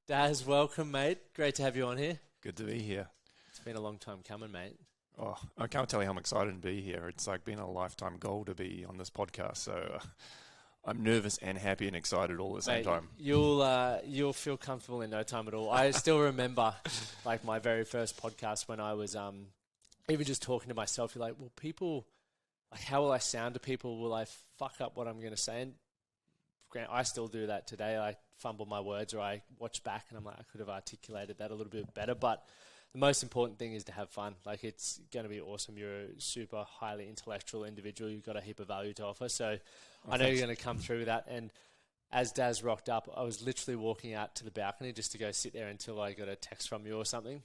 Daz, welcome, mate. Great to have you on here. Good to be here. It's been a long time coming, mate. Oh, I can't tell you how I'm excited to be here. It's like been a lifetime goal to be on this podcast. So I'm nervous and happy and excited all at the same time. You'll feel comfortable in no time at all. I still remember like my very first podcast when I was even just talking to myself. You're like, well, people, like, how will I sound to people? Will I fuck up what I'm going to say? And I still do that today. I fumble my words or I watch back and I'm like, I could have articulated that a little bit better. But the most important thing is to have fun. Like, it's going to be awesome. You're a super highly intellectual individual. You've got a heap of value to offer. So I know you're going to come through with that. And as Daz rocked up, I was literally walking out to the balcony just to go sit there until I got a text from you or something.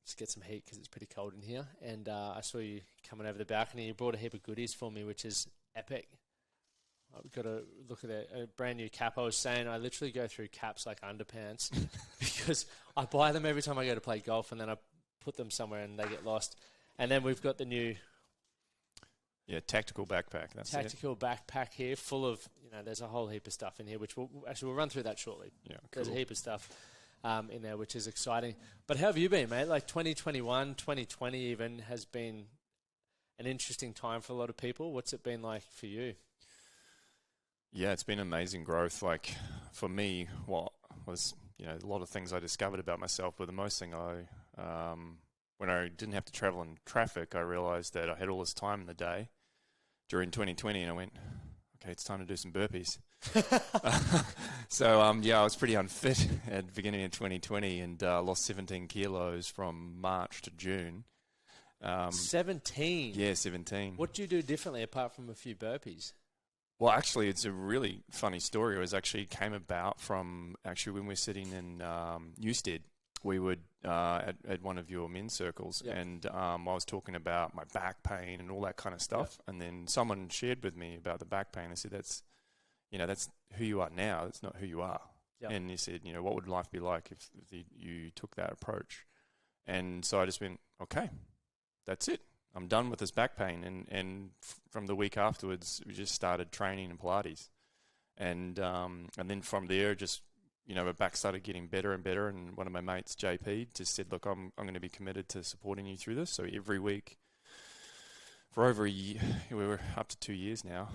Just get some heat because it's pretty cold in here. And I saw you coming over the balcony. You brought a heap of goodies for me, which is epic. We've got to look at a brand new cap. I was saying I literally go through caps like underpants because I buy them every time I go to play golf and then I put them somewhere and they get lost. And then we've got the new tactical backpack. Tactical backpack here full of, there's a whole heap of stuff in here, which we'll run through that shortly. Yeah, cool. There's a heap of stuff in there, which is exciting. But how have you been, mate? Like 2021, 2020 even has been an interesting time for a lot of people. What's it been like for you? Yeah, it's been amazing growth. Like for me, what was, a lot of things I discovered about myself, but the most thing when I didn't have to travel in traffic, I realized that I had all this time in the day during 2020 and I went, okay, it's time to do some burpees. So, I was pretty unfit at the beginning of 2020 and lost 17 kilos from March to June. 17? Yeah, 17. What do you do differently apart from a few burpees? Well, actually, it's a really funny story. It came about from when we were sitting in Newstead. We would at one of your men's circles, and I was talking about my back pain and all that kind of stuff. And then someone shared with me about the back pain. I said, "That's who you are now. That's not who you are." And he said, "What would life be like if you took that approach?" And so I just went, "Okay, that's it. I'm done with this back pain." And from the week afterwards, we just started training in Pilates. And then from there, just, my back started getting better and better. And one of my mates, JP, just said, "Look, I'm going to be committed to supporting you through this." So every week for over a year, we were up to 2 years now.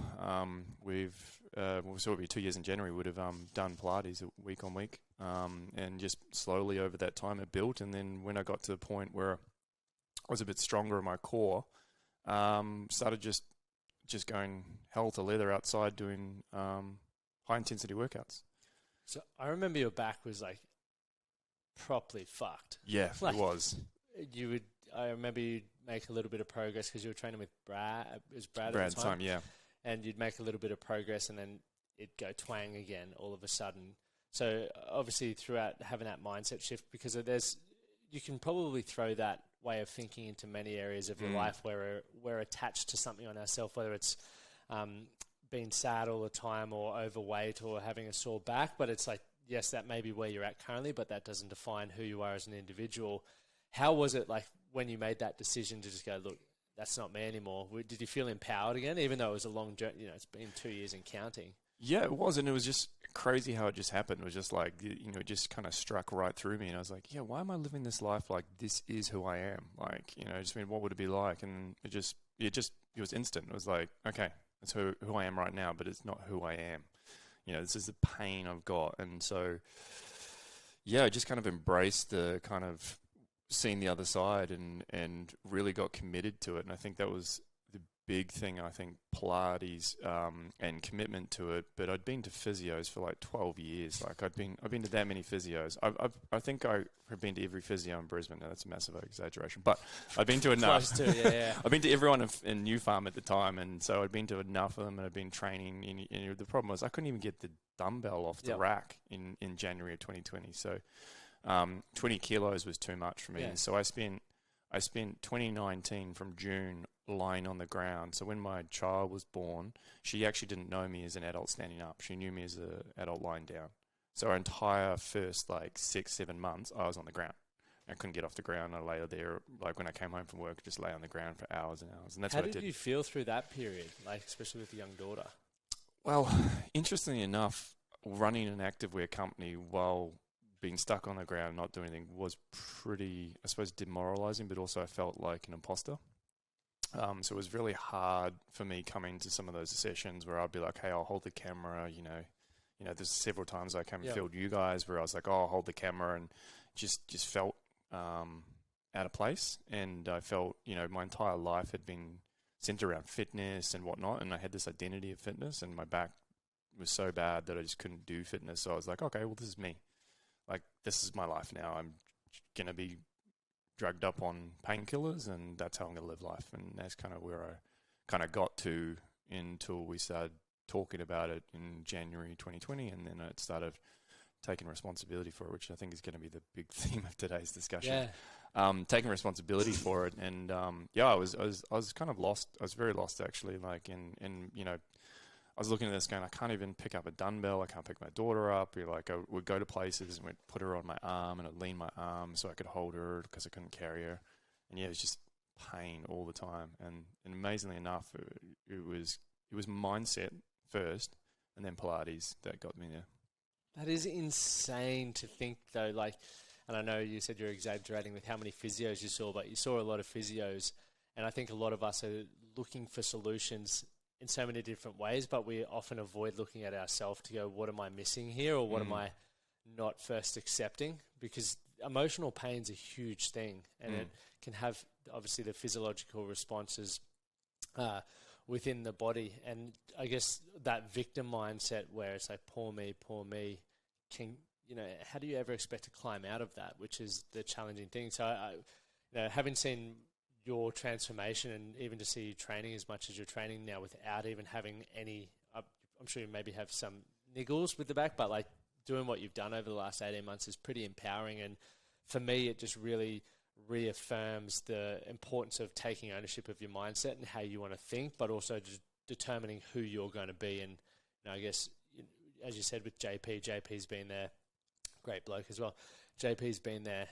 So it'll be 2 years in January, would have done Pilates week on week. And just slowly over that time it built. And then when I got to the point where I was a bit stronger in my core, started just going hell to leather outside doing high intensity workouts. So I remember your back was like properly fucked. Yeah, it was. I remember you'd make a little bit of progress because you were training with Brad. It was Brad Brad at the time. Yeah. And you'd make a little bit of progress and then it'd go twang again all of a sudden. So obviously throughout having that mindset shift, because you can probably throw that way of thinking into many areas of your life where we're attached to something on ourselves, whether it's being sad all the time or overweight or having a sore back. But it's like, yes, that may be where you're at currently, but that doesn't define who you are as an individual. How was it like when you made that decision to just go, look, that's not me anymore? Did you feel empowered again, even though it was a long journey? It's been 2 years and counting. Yeah, it was. And it was just crazy how it just happened. It was just like, it just kind of struck right through me. And I was like, why am I living this life like this is who I am? Like, what would it be like? And it was instant. It was like, okay, that's who I am right now, but it's not who I am. This is the pain I've got. And so, I just kind of embraced the kind of seeing the other side and really got committed to it. And I think that was the big thing, I think, Pilates and commitment to it. But I'd been to physios for like 12 years. Like I've been to that many physios. I think I have been to every physio in Brisbane. Now, that's a massive exaggeration, but I've been to enough. Close to, yeah. I've been to everyone in New Farm at the time, and so I'd been to enough of them, and I'd been training. And the problem was I couldn't even get the dumbbell off the rack in January of 2020. So 20 kilos was too much for me. And so I spent 2019 from June lying on the ground. So when my child was born, she actually didn't know me as an adult standing up. She knew me as an adult lying down. So our entire first 6-7 months, I was on the ground. I couldn't get off the ground. I lay there, like when I came home from work, just lay on the ground for hours and hours. And that's How what I did. How did you feel through that period, especially with a young daughter? Well, interestingly enough, running an activewear company while being stuck on the ground, not doing anything, was pretty, I suppose, demoralizing, but also I felt like an imposter. So it was really hard for me coming to some of those sessions where I'd be like, hey, I'll hold the camera, there's several times I came and filmed you guys where I was like, oh, I'll hold the camera, and just felt out of place. And I felt, my entire life had been centered around fitness and whatnot, and I had this identity of fitness, and my back was so bad that I just couldn't do fitness. So I was like, okay, well, this is me. Like, this is my life now. I'm going to be drugged up on painkillers, and that's how I'm going to live life. And that's kind of where I kind of got to until we started talking about it in January 2020, and then I started taking responsibility for it, which I think is going to be the big theme of today's discussion. Taking responsibility for it, and I was kind of lost. I was very lost, actually. Like, I was looking at this going, I can't even pick up a dumbbell. I can't pick my daughter up. I would go to places and we'd put her on my arm, and I'd lean my arm so I could hold her because I couldn't carry her. And it was just pain all the time. And amazingly enough, it was mindset first, and then Pilates that got me there. That is insane to think, though. Like, and I know you said you're exaggerating with how many physios you saw, but you saw a lot of physios, and I think a lot of us are looking for solutions in so many different ways, but we often avoid looking at ourselves to go, what am I missing here, or what am I not first accepting? Because emotional pain's a huge thing, and it can have, obviously, the physiological responses within the body. And I guess that victim mindset where it's like, poor me, can, how do you ever expect to climb out of that, which is the challenging thing. So having seen your transformation, and even to see you training as much as you're training now without even having any, I'm sure you maybe have some niggles with the back, but like doing what you've done over the last 18 months is pretty empowering. And for me, it just really reaffirms the importance of taking ownership of your mindset and how you want to think, but also just determining who you're going to be. And I guess, as you said with JP's been there, great bloke as well. JP's been there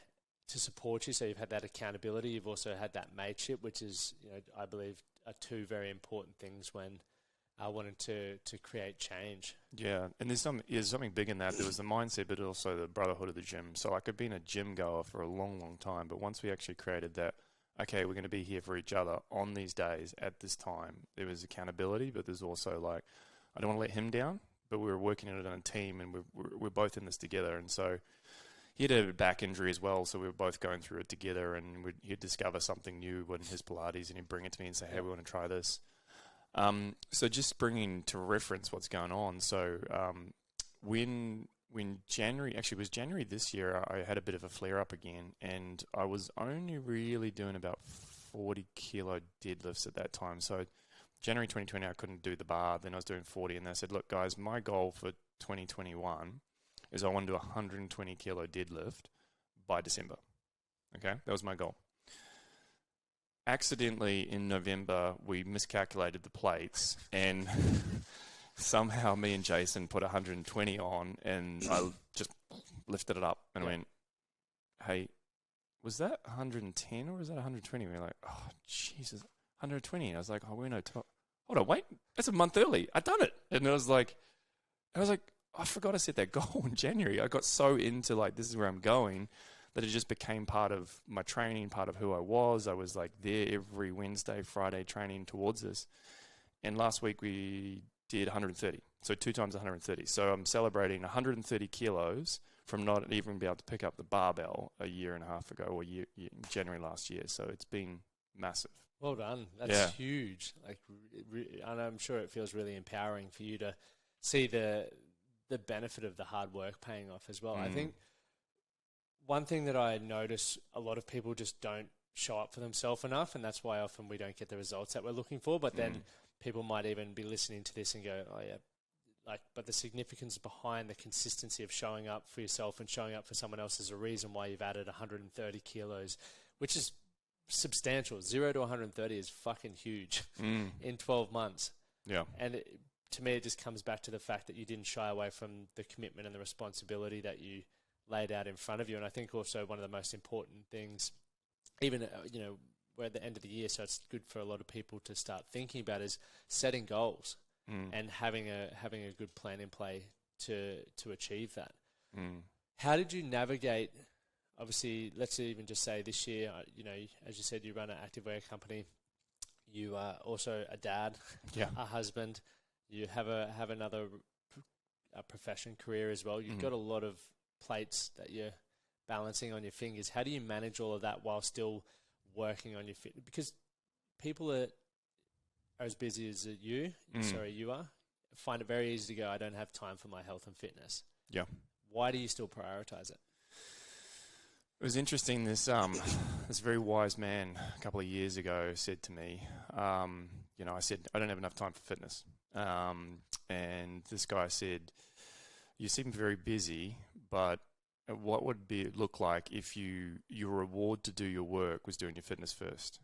to support you, so you've had that accountability. You've also had that mateship, which is, I believe, are two very important things when I wanted to create change. Yeah, and there's something big in that. There was the mindset, but also the brotherhood of the gym. So I could be a gym goer for a long, long time, but once we actually created that, okay, we're going to be here for each other on these days at this time, there was accountability, but there's also like, I don't want to let him down, but we were working it on a team, and we're both in this together. And so he had a back injury as well, so we were both going through it together, and he'd discover something new in his Pilates, and he'd bring it to me and say, hey, we want to try this. So just bringing to reference what's going on. So when January, actually it was January this year, I had a bit of a flare-up again, and I was only really doing about 40 kilo deadlifts at that time. So January 2020, I couldn't do the bar, then I was doing 40, and I said, look, guys, my goal for 2021 is I want to do a 120 kilo deadlift by December. Okay, that was my goal. Accidentally, in November, we miscalculated the plates, and somehow me and Jason put 120 on, and I just lifted it up and went, hey, was that 110 or was that 120? We were like, oh, Jesus, 120. I was like, oh, we're no top. Hold on, wait, that's a month early. I done it. And I was like, I forgot I set that goal in January. I got so into like, this is where I'm going, that it just became part of my training, part of who I was. I was like there every Wednesday, Friday training towards this. And last week we did 130. So 2 times 130. So I'm celebrating 130 kilos from not even being able to pick up the barbell a year and a half ago, or January last year. So it's been massive. Well done. That's huge. Like, and I'm sure it feels really empowering for you to see the benefit of the hard work paying off as well. I think one thing that I notice, a lot of people just don't show up for themselves enough, and that's why often we don't get the results that we're looking for. But then people might even be listening to this and go, oh yeah, but the significance behind the consistency of showing up for yourself and showing up for someone else is a reason why you've added 130 kilos, which is substantial. 0 to 130 is fucking huge in 12 months. Yeah. And to me, it just comes back to the fact that you didn't shy away from the commitment and the responsibility that you laid out in front of you. And I think also one of the most important things, even, we're at the end of the year, so it's good for a lot of people to start thinking about, is setting goals and having a good plan in play to achieve that. How did you navigate, obviously, let's even just say this year, as you said, you run an activewear company. You are also a dad, a husband. You have another profession, career as well. You've got a lot of plates that you're balancing on your fingers. How do you manage all of that while still working on your fitness? Because people are as busy as you are, find it very easy to go, I don't have time for my health and fitness. Yeah. Why do you still prioritize it? It was interesting. This very wise man a couple of years ago said to me, I said, I don't have enough time for fitness. And this guy said, you seem very busy, but what would it look like if your reward to do your work was doing your fitness first?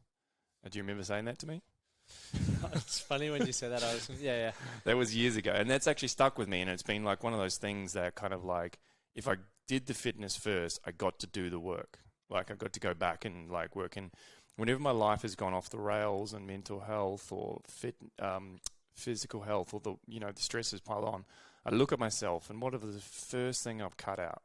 Do you remember saying that to me? It's funny when you say that. Yeah. That was years ago. And that's actually stuck with me. And it's been like one of those things that kind of like, if I did the fitness first, I got to do the work. Like I got to go back and like work. And whenever my life has gone off the rails and mental health or physical health or the stresses pile on, I look at myself and what are the first thing I've cut out?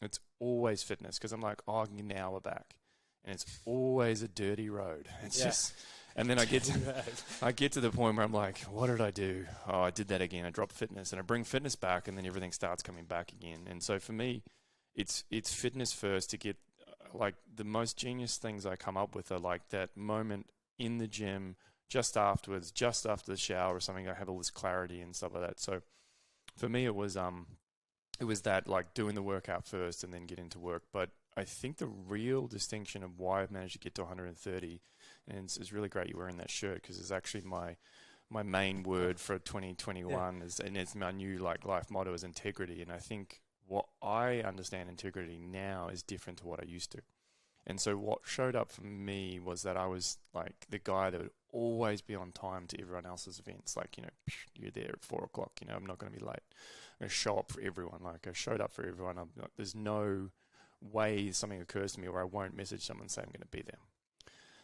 It's always fitness because I'm like, oh, now we're back. And it's always a dirty road. It's just, and then I get to the point where I'm like, what did I do? Oh, I did that again. I dropped fitness and I bring fitness back and then everything starts coming back again. And so for me, it's fitness first to get like the most genius things I come up with are like that moment in the gym, just afterwards, just after the shower or something. I have all this clarity and stuff like that. So for me, it was that like doing the workout first and then get into work. But I think the real distinction of why I've managed to get to 130, and it's really great you're wearing that shirt because it's actually my main word for 2021 and it's my new like life motto is integrity. And I think what I understand integrity now is different to what I used to. And so what showed up for me was that I was like the guy that would always be on time to everyone else's events. Like, you're there at 4 o'clock, I'm not going to be late. I'm going to show up for everyone. Like I showed up for everyone. There's no way something occurs to me where I won't message someone and say I'm going to be there.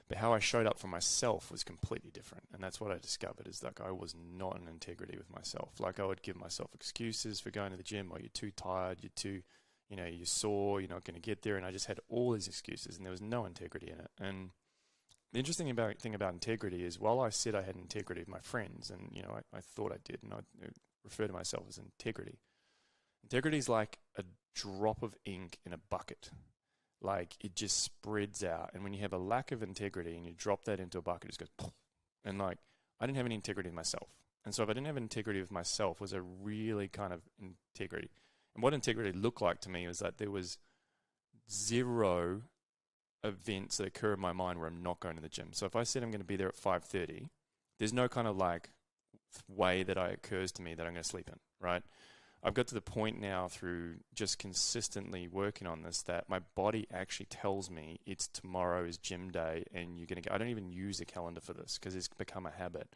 But how I showed up for myself was completely different. And that's what I discovered is like I was not in integrity with myself. Like I would give myself excuses for going to the gym. Or you're too tired, you're too, you're sore, you're not going to get there. And I just had all these excuses and there was no integrity in it. And the interesting thing about integrity is while I said I had integrity with my friends and, I thought I did and I refer to myself as integrity. Integrity is like a drop of ink in a bucket. Like it just spreads out. And when you have a lack of integrity and you drop that into a bucket, it just goes, and like, I didn't have any integrity with myself. And so if I didn't have integrity with myself, was a really kind of integrity. And what integrity looked like to me was that there was zero events that occur in my mind where I'm not going to the gym. So if I said I'm going to be there at 5:30, there's no kind of like way that occurs to me that I'm going to sleep in, right? I've got to the point now through just consistently working on this that my body actually tells me it's tomorrow is gym day and you're going to go. I don't even use a calendar for this because it's become a habit.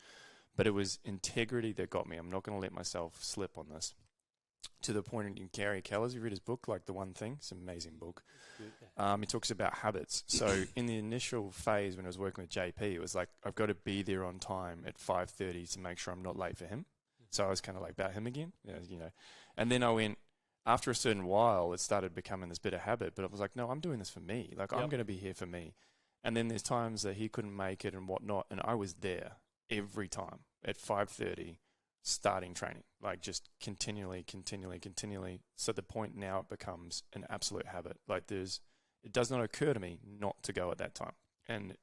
But it was integrity that got me. I'm not going to let myself slip on this. To the point in Gary Keller's, you read his book, like The One Thing. It's an amazing book. He talks about habits. So in the initial phase when I was working with JP, it was like, I've got to be there on time at 5:30 to make sure I'm not late for him. So I was kind of like about him again, And then I went, after a certain while, it started becoming this bit of habit. But I was like, no, I'm doing this for me. Like, I'm going to be here for me. And then there's times that he couldn't make it and whatnot. And I was there every time at 5:30 starting training, like just continually. So the point now it becomes an absolute habit. Like it does not occur to me not to go at that time. And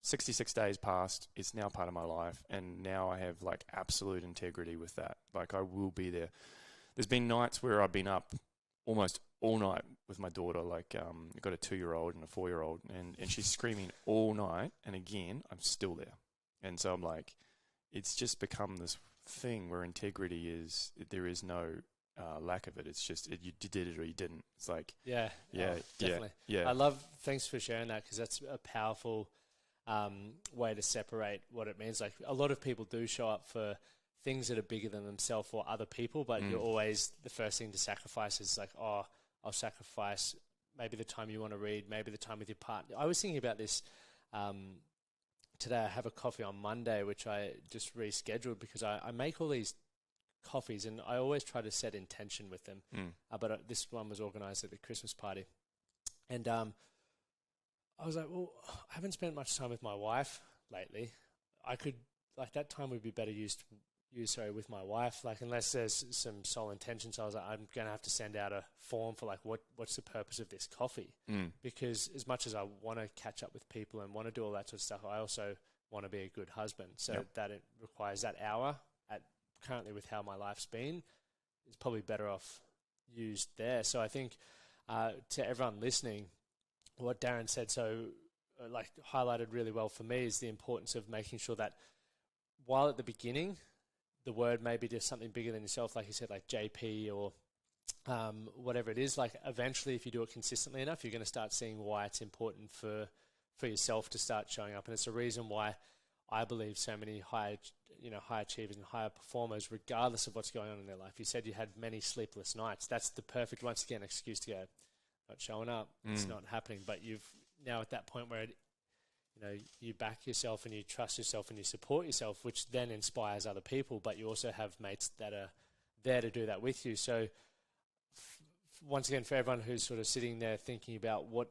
66 days passed, it's now part of my life, and now I have like absolute integrity with that. Like I will be there. There's been nights where I've been up almost all night with my daughter, like I've got a 2-year-old and a 4-year-old, and she's screaming all night, and again, I'm still there. And so I'm like, it's just become this thing where integrity is, there is no lack of it. It's just, you did it or you didn't. It's like, definitely. Yeah. Thanks for sharing that because that's a powerful way to separate what it means. Like a lot of people do show up for things that are bigger than themselves or other people, but you're always the first thing to sacrifice is like, oh, I'll sacrifice maybe the time you want to read, maybe the time with your partner. I was thinking about this today. I have a coffee on Monday, which I just rescheduled because I make all these coffees, and I always try to set intention with them. But this one was organised at the Christmas party, and I was like, well, I haven't spent much time with my wife lately. I could, like, that time would be better used with my wife, like, unless there's some sole intention. So I was like, I'm going to have to send out a form for, like, what's the purpose of this coffee? Because as much as I want to catch up with people and want to do all that sort of stuff, I also want to be a good husband. So that it requires that hour currently with how my life's been is probably better off used there. So I think to everyone listening, what Darren said, highlighted really well for me is the importance of making sure that while at the beginning, the word may be just something bigger than yourself, like you said, like JP or whatever it is, like eventually if you do it consistently enough, you're going to start seeing why it's important for yourself to start showing up. And it's a reason why I believe so many high achievers and higher performers, regardless of what's going on in their life. You said you had many sleepless nights. That's the perfect, once again, excuse to go, not showing up, it's not happening. But you've now at that point where you back yourself and you trust yourself and you support yourself, which then inspires other people, but you also have mates that are there to do that with you. So once again, for everyone who's sort of sitting there thinking about what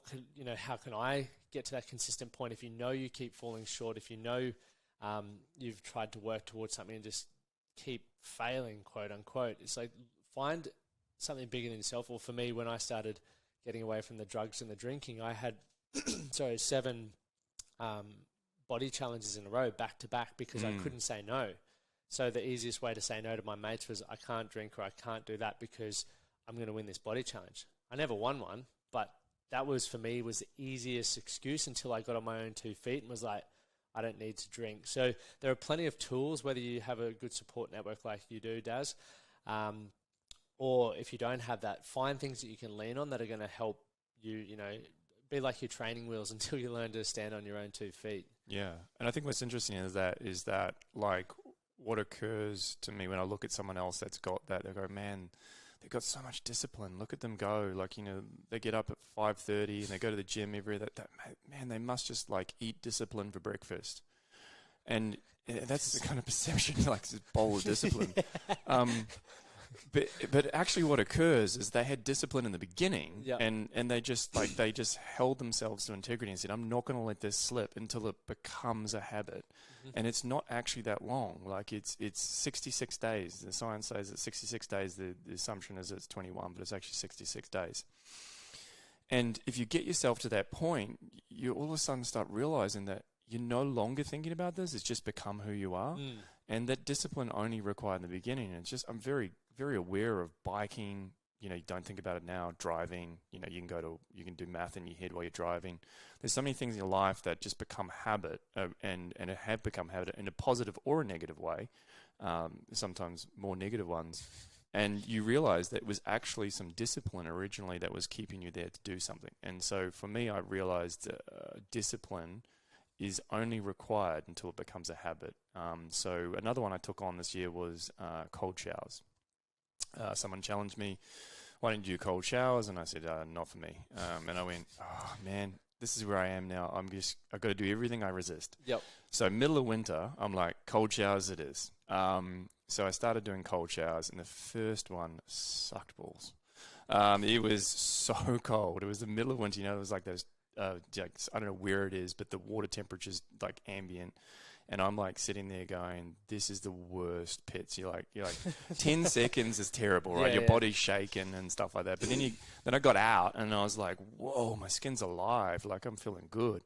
could, how can I get to that consistent point? If you keep falling short, if you've tried to work towards something and just keep failing, quote unquote, it's like find something bigger than yourself. Or for me, when I started getting away from the drugs and the drinking, I had 7 body challenges in a row, back to back, because I couldn't say no. So the easiest way to say no to my mates was I can't drink or I can't do that because I'm going to win this body challenge. I never won one, but that was, for me, was the easiest excuse until I got on my own 2 feet and was like, I don't need to drink. So there are plenty of tools, whether you have a good support network like you do, Daz, or if you don't have that, find things that you can lean on that are going to help you, be like your training wheels until you learn to stand on your own 2 feet. Yeah. And I think what's interesting is that like what occurs to me when I look at someone else that's got that, they go, man, they've got so much discipline. Look at them go. Like, they get up at 5:30 and they go to the gym man, they must just like eat discipline for breakfast. And that's the kind of perception, like this bowl of discipline. But actually what occurs is they had discipline in the beginning and they just held themselves to integrity and said, I'm not going to let this slip until it becomes a habit. And it's not actually that long. Like it's 66 days. The science says that 66 days, the assumption is it's 21, but it's actually 66 days. And if you get yourself to that point, you all of a sudden start realizing that you're no longer thinking about this. It's just become who you are. And that discipline only required in the beginning. And it's just, I'm very, very aware of biking. You don't think about it now. Driving, you can do math in your head while you're driving. There's so many things in your life that just become habit and have become habit in a positive or a negative way. Sometimes more negative ones. And you realize that it was actually some discipline originally that was keeping you there to do something. And so for me, I realized discipline is only required until it becomes a habit. So another one I took on this year was cold showers. Someone challenged me, why don't you do cold showers? And I said, not for me. And I went, oh man, this is where I am now. I've got to do everything I resist. Yep. So middle of winter, I'm like, cold showers it is. So I started doing cold showers, and the first one sucked balls. It was so cold. It was the middle of winter. It was like those, I don't know where it is, but the water temperature's like ambient. And I'm like sitting there going, this is the worst pits. You're like 10 seconds is terrible, right? Your body's shaking and stuff like that. But then I got out and I was like, whoa, my skin's alive. Like I'm feeling good.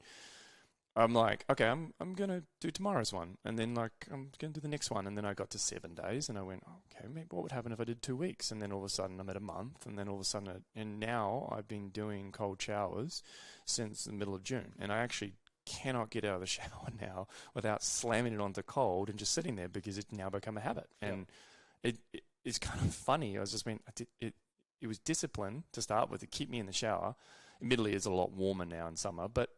I'm like, okay, I'm going to do tomorrow's one. And then like, I'm going to do the next one. And then I got to 7 days and I went, okay, maybe what would happen if I did 2 weeks? And then all of a sudden I'm at a month. And then all of a sudden, and now I've been doing cold showers since the middle of June. And I actually cannot get out of the shower now without slamming it onto cold and just sitting there because it's now become a habit. And it's kind of funny. I was just it was discipline to start with to keep me in the shower. Admittedly, it's a lot warmer now in summer, but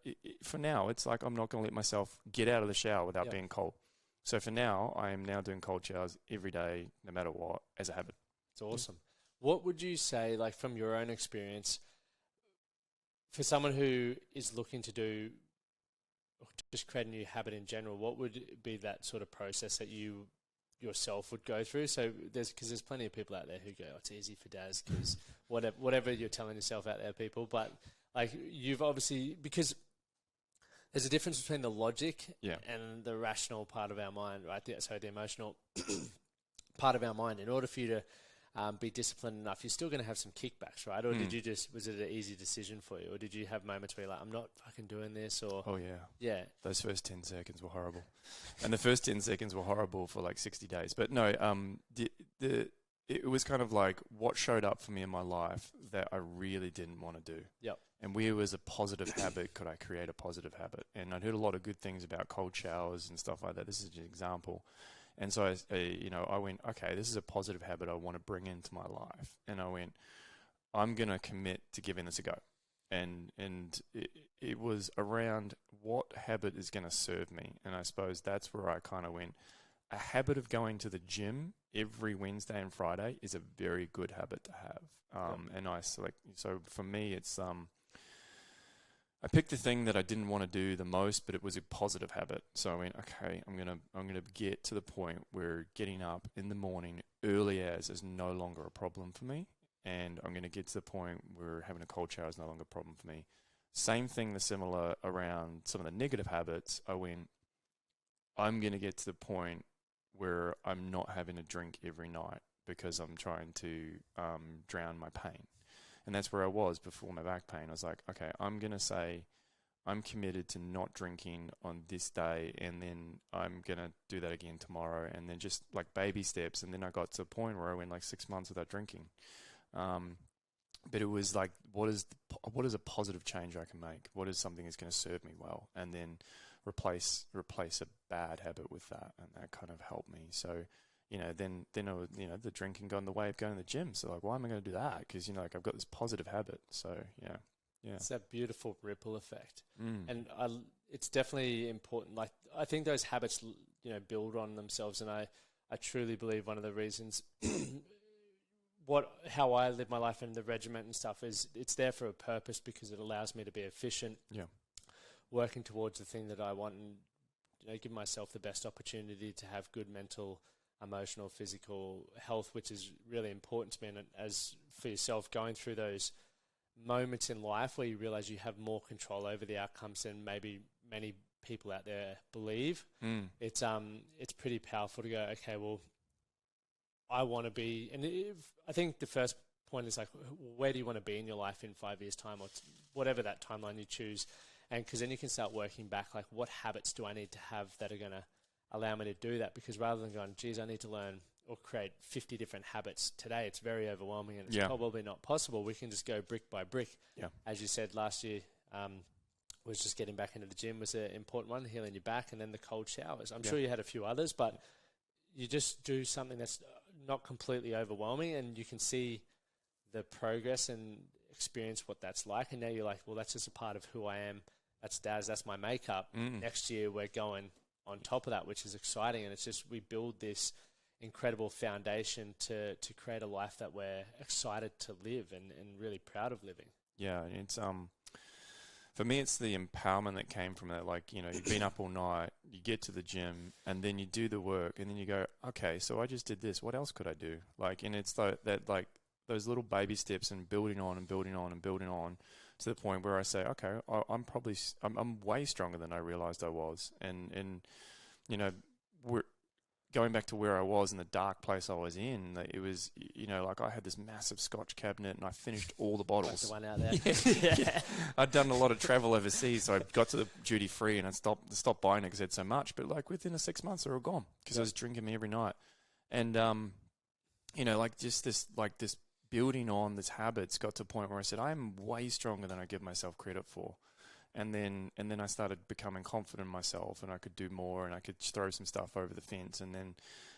for now, it's like I'm not going to let myself get out of the shower without being cold. So for now, I am now doing cold showers every day, no matter what, as a habit. It's awesome. What would you say, like from your own experience, for someone who is looking to do, or just create a new habit in general, what would be that sort of process that you yourself would go through. So there's plenty of people out there who go, oh, it's easy for Daz because whatever you're telling yourself out there, people. But like you've obviously, because there's a difference between the logic and the rational part of our mind, right? So the emotional part of our mind. In order for you to be disciplined enough, you're still going to have some kickbacks, right? Or did you was it an easy decision for you? Or did you have moments where you're like, I'm not fucking doing this? Or oh, yeah. Yeah. Those first 10 seconds were horrible. And the first 10 seconds were horrible for like 60 days. But no, it was kind of like what showed up for me in my life that I really didn't want to do. Yep. And where was a positive habit, could I create a positive habit? And I'd heard a lot of good things about cold showers and stuff like that. This is an example. And so, I went, okay, this is a positive habit I want to bring into my life. And I went, I'm going to commit to giving this a go. And it was around what habit is going to serve me. And I suppose that's where I kind of went, a habit of going to the gym every Wednesday and Friday is a very good habit to have. And so for me, it's, I picked the thing that I didn't want to do the most, but it was a positive habit. So I went, okay, I'm gonna get to the point where getting up in the morning early as is no longer a problem for me, and I'm gonna get to the point where having a cold shower is no longer a problem for me. Same thing, the similar around some of the negative habits. I went, I'm gonna get to the point where I'm not having a drink every night because I'm trying to drown my pain. And that's where I was before my back pain. I was like, okay, I'm going to say I'm committed to not drinking on this day, and then I'm going to do that again tomorrow, and then just like baby steps. And then I got to a point where I went like 6 months without drinking. But it was like, what is a positive change I can make? What is something that's going to serve me well? And then replace a bad habit with that. And that kind of helped me. So, then it was, the drinking got in the way of going to the gym. So like, why am I going to do that? Because, like I've got this positive habit. So yeah. It's that beautiful ripple effect. And it's definitely important. Like I think those habits, build on themselves. And I truly believe one of the reasons how I live my life and the regiment and stuff is it's there for a purpose because it allows me to be efficient. Yeah. Working towards the thing that I want and, give myself the best opportunity to have good mental, emotional, physical health, which is really important to me. And as for yourself, going through those moments in life where you realize you have more control over the outcomes than maybe many people out there believe, it's pretty powerful to go, okay, well, I want to be, and I think the first point is like, where do you want to be in your life in 5 years' time, or whatever that timeline you choose, and because then you can start working back, like what habits do I need to have that are going to allow me to do that? Because rather than going, geez, I need to learn or create 50 different habits today, it's very overwhelming and it's probably not possible. We can just go brick by brick. Yeah. As you said, last year was just getting back into the gym was an important one, healing your back, and then the cold showers. I'm sure you had a few others, but you just do something that's not completely overwhelming and you can see the progress and experience what that's like. And now you're like, well, that's just a part of who I am. That's Daz, that's my makeup. Next year we're going on top of that, which is exciting. And it's just, we build this incredible foundation to create a life that we're excited to live and really proud of living. Yeah. It's, for me, it's the empowerment that came from that. Like, you've been up all night, you get to the gym and then you do the work and then you go, okay, so I just did this. What else could I do? Like, and it's like that, like those little baby steps and building on and building on and building on to the point where I say, okay, I'm way stronger than I realized I was. And we're going back to where I was in the dark place I was in. It was, like I had this massive Scotch cabinet and I finished all the bottles. Like the one out there. Yeah. I'd done a lot of travel overseas, so I got to the duty free and I stopped buying it because I had so much. But like within 6 months, they were gone because I was drinking me every night. And like just this building on this habits got to a point where I said, I'm way stronger than I give myself credit for. And then I started becoming confident in myself and I could do more and I could throw some stuff over the fence. And then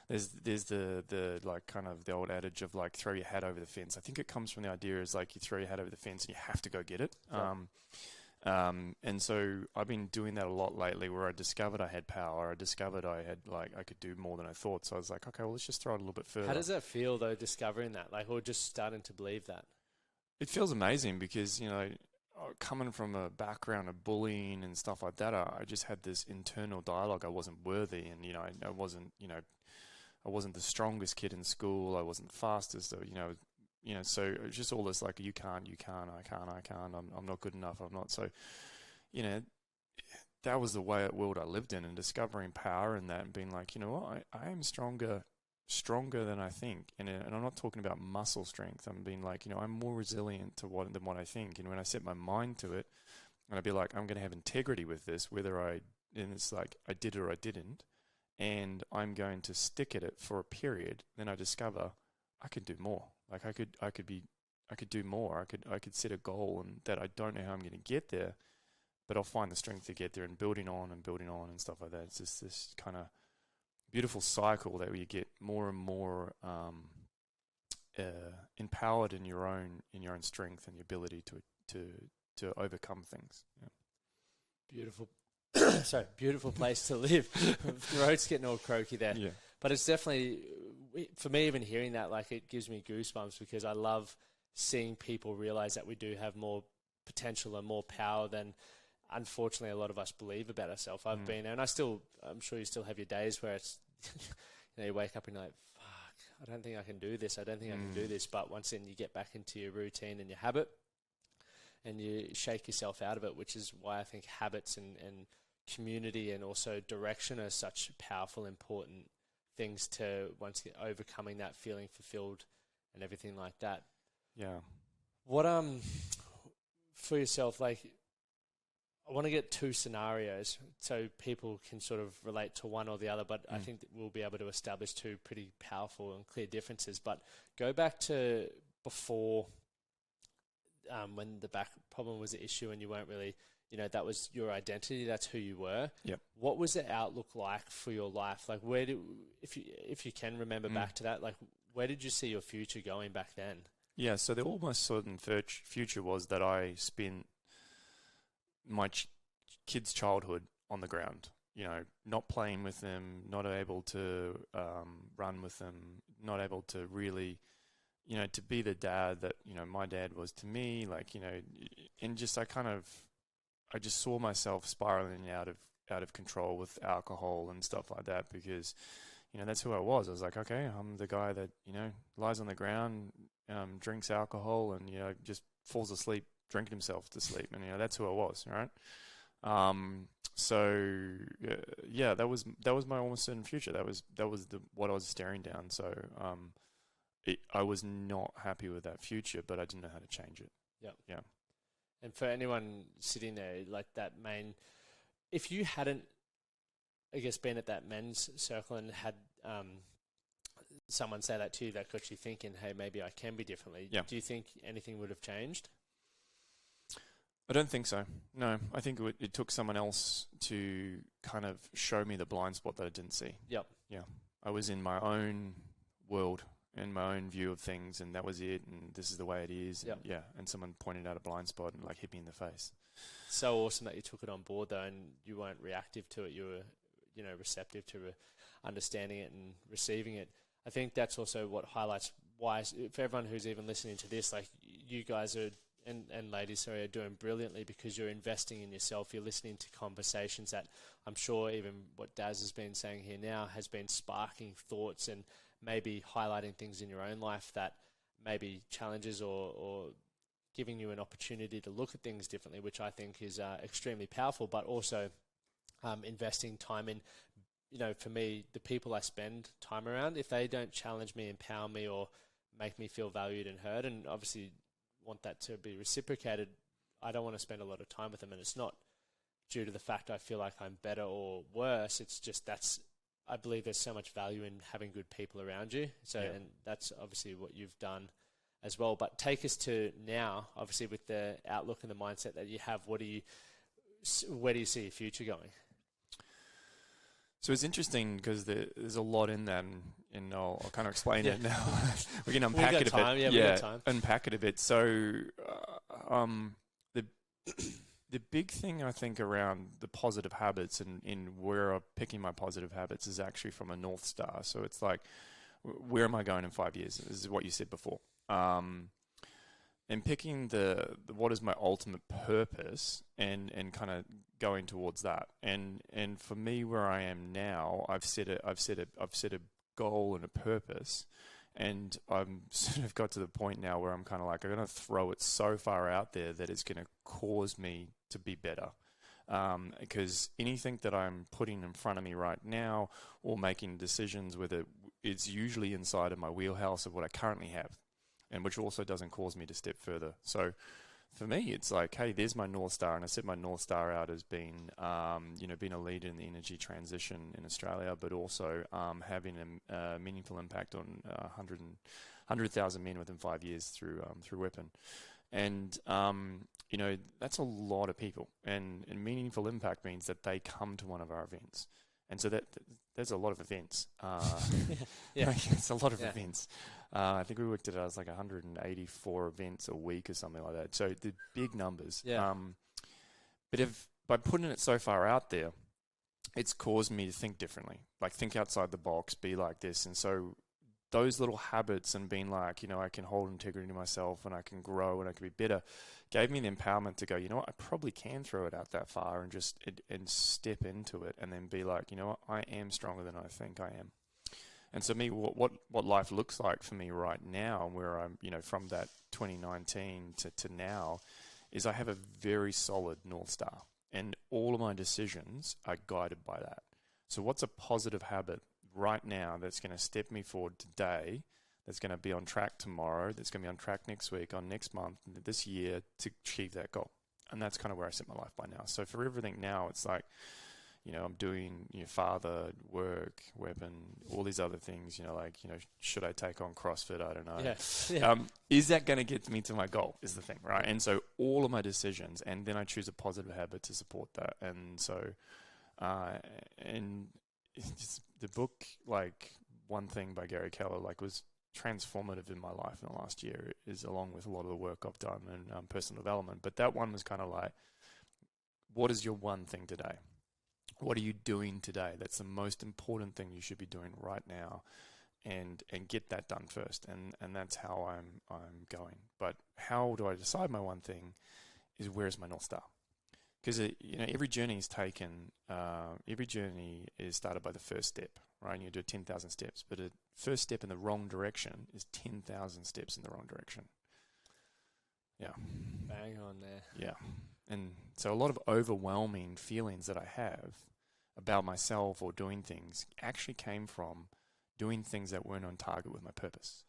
there's the like kind of the old adage of like throw your hat over the fence. I think it comes from the idea is like you throw your hat over the fence and you have to go get it. Yeah. And so I've been doing that a lot lately where I discovered I had power. I discovered I could do more than I thought. So I was like, okay, well, let's just throw it a little bit further. How does that feel though, discovering that, like, or just starting to believe that? It feels amazing because, coming from a background of bullying and stuff like that, I just had this internal dialogue. I wasn't worthy and, I wasn't, I wasn't the strongest kid in school. I wasn't the fastest. So it was just all this like, I can't, I'm not good enough. I'm not. So, that was the world I lived in, and discovering power in that and being like, you know what, I am stronger than I think. And I'm not talking about muscle strength. I'm being like, I'm more resilient than what I think. And when I set my mind to it, and I'd be like, I'm going to have integrity with this, and it's like I did or I didn't, and I'm going to stick at it for a period. Then I discover I could do more. Like I could do more. I could set a goal, and that I don't know how I'm going to get there, but I'll find the strength to get there, and building on and stuff like that. It's just this kind of beautiful cycle that you get more and more empowered in your own strength and the ability to overcome things. Yeah. Beautiful. Sorry, beautiful place to live. Throat's getting all croaky there. Yeah. But it's definitely, for me, even hearing that, like, it gives me goosebumps, because I love seeing people realize that we do have more potential and more power than, unfortunately, a lot of us believe about ourselves. I've been there, and I'm sure you still have your days where it's, you wake up and you're like, fuck, I don't think I can do this. I don't think I can do this. But once then you get back into your routine and your habit, and you shake yourself out of it, which is why I think habits and community and also direction are such powerful, important things to once get overcoming that feeling fulfilled and everything like that. Yeah. What, for yourself, like, I want to get two scenarios so people can sort of relate to one or the other, but I think that we'll be able to establish two pretty powerful and clear differences. But go back to before, when the back problem was an issue and you weren't really, that was your identity, that's who you were. Yep. What was the outlook like for your life? Like, if you can remember back to that, like, where did you see your future going back then? Yeah, so the almost certain future was that I spent my kids' childhood on the ground, not playing with them, not able to run with them, not able to really, to be the dad that, my dad was to me, like, and just I just saw myself spiraling out of control with alcohol and stuff like that, because, that's who I was. I was like, okay, I'm the guy that, lies on the ground, drinks alcohol and, just falls asleep drinking himself to sleep. And, that's who I was, right? Yeah, that was my almost certain future. That was what I was staring down. So, I was not happy with that future, but I didn't know how to change it. Yep. Yeah. And for anyone sitting there, like that if you hadn't, I guess, been at that men's circle and had someone say that to you, that got you thinking, hey, maybe I can be differently. Yeah. Do you think anything would have changed? I don't think so. No, I think it took someone else to kind of show me the blind spot that I didn't see. Yep. Yeah. I was in my own world and my own view of things, and that was it, and this is the way it is. Yep. And yeah, and someone pointed out a blind spot and like hit me in the face. So awesome that you took it on board though, and you weren't reactive to it. You were, receptive to understanding it and receiving it. I think that's also what highlights why, for everyone who's even listening to this, like, you guys are, and ladies, sorry, are doing brilliantly, because you're investing in yourself. You're listening to conversations that I'm sure even what Daz has been saying here now has been sparking thoughts and maybe highlighting things in your own life that maybe challenges or giving you an opportunity to look at things differently, which I think is extremely powerful, but also investing time in, for me, the people I spend time around, if they don't challenge me, empower me, or make me feel valued and heard, and obviously want that to be reciprocated, I don't want to spend a lot of time with them. And it's not due to the fact I feel like I'm better or worse. It's just I believe there's so much value in having good people around you. So, yeah. And that's obviously what you've done as well. But take us to now, obviously, with the outlook and the mindset that you have. Where do you see your future going? So it's interesting because there's a lot in that, and I'll kind of explain it now. We can unpack it a bit. Yeah, we got time. Unpack it a bit. So the big thing I think around the positive habits and in where I'm picking my positive habits is actually from a North Star. So it's like, where am I going in 5 years? This is what you said before. And picking the what is my ultimate purpose and kind of going towards that. And for me, where I am now, I've set a goal and a purpose. And I'm sort of got to the point now where I'm kind of like, I'm going to throw it so far out there that it's going to cause me to be better. Because anything that I'm putting in front of me right now or making decisions with it, it's usually inside of my wheelhouse of what I currently have, and which also doesn't cause me to step further. So for me, it's like, hey, there's my North Star, and I set my North Star out as being, being a leader in the energy transition in Australia, but also having a meaningful impact on 100,000 men within 5 years through Weapon. And, that's a lot of people. And meaningful impact means that they come to one of our events. And so there's a lot of events. It's a lot of events. I think we worked it out as like 184 events a week or something like that. So the big numbers. Yeah. But by putting it so far out there, it's caused me to think differently. Like think outside the box, be like this. And so those little habits and being like, I can hold integrity to myself and I can grow and I can be better, gave me the empowerment to go, I probably can throw it out that far and just and step into it and then be like, I am stronger than I think I am. And so me, what life looks like for me right now, where I'm, from that 2019 to now, is I have a very solid North Star and all of my decisions are guided by that. So what's a positive habit right now that's going to step me forward today, that's going to be on track tomorrow, that's going to be on track next week, on next month, this year to achieve that goal? And that's kind of where I set my life by now. So for everything now, it's like, I'm doing father, work, Weapon, all these other things, should I take on CrossFit? I don't know. Yeah. Is that going to get me to my goal is the thing, right? And so all of my decisions, and then I choose a positive habit to support that. And so, and it's the book, like One Thing by Gary Keller, was transformative in my life in the last year, is along with a lot of the work I've done in personal development. But that one was kind of like, what is your one thing today? What are you doing today? That's the most important thing you should be doing right now, and get that done first. And that's how I'm going. But how do I decide my one thing? Is where's my North Star? Because every journey is taken. Every journey is started by the first step, right? And you do 10,000 steps, but a first step in the wrong direction is 10,000 steps in the wrong direction. Yeah, bang on there. Yeah, and so a lot of overwhelming feelings that I have about myself or doing things actually came from doing things that weren't on target with my purpose.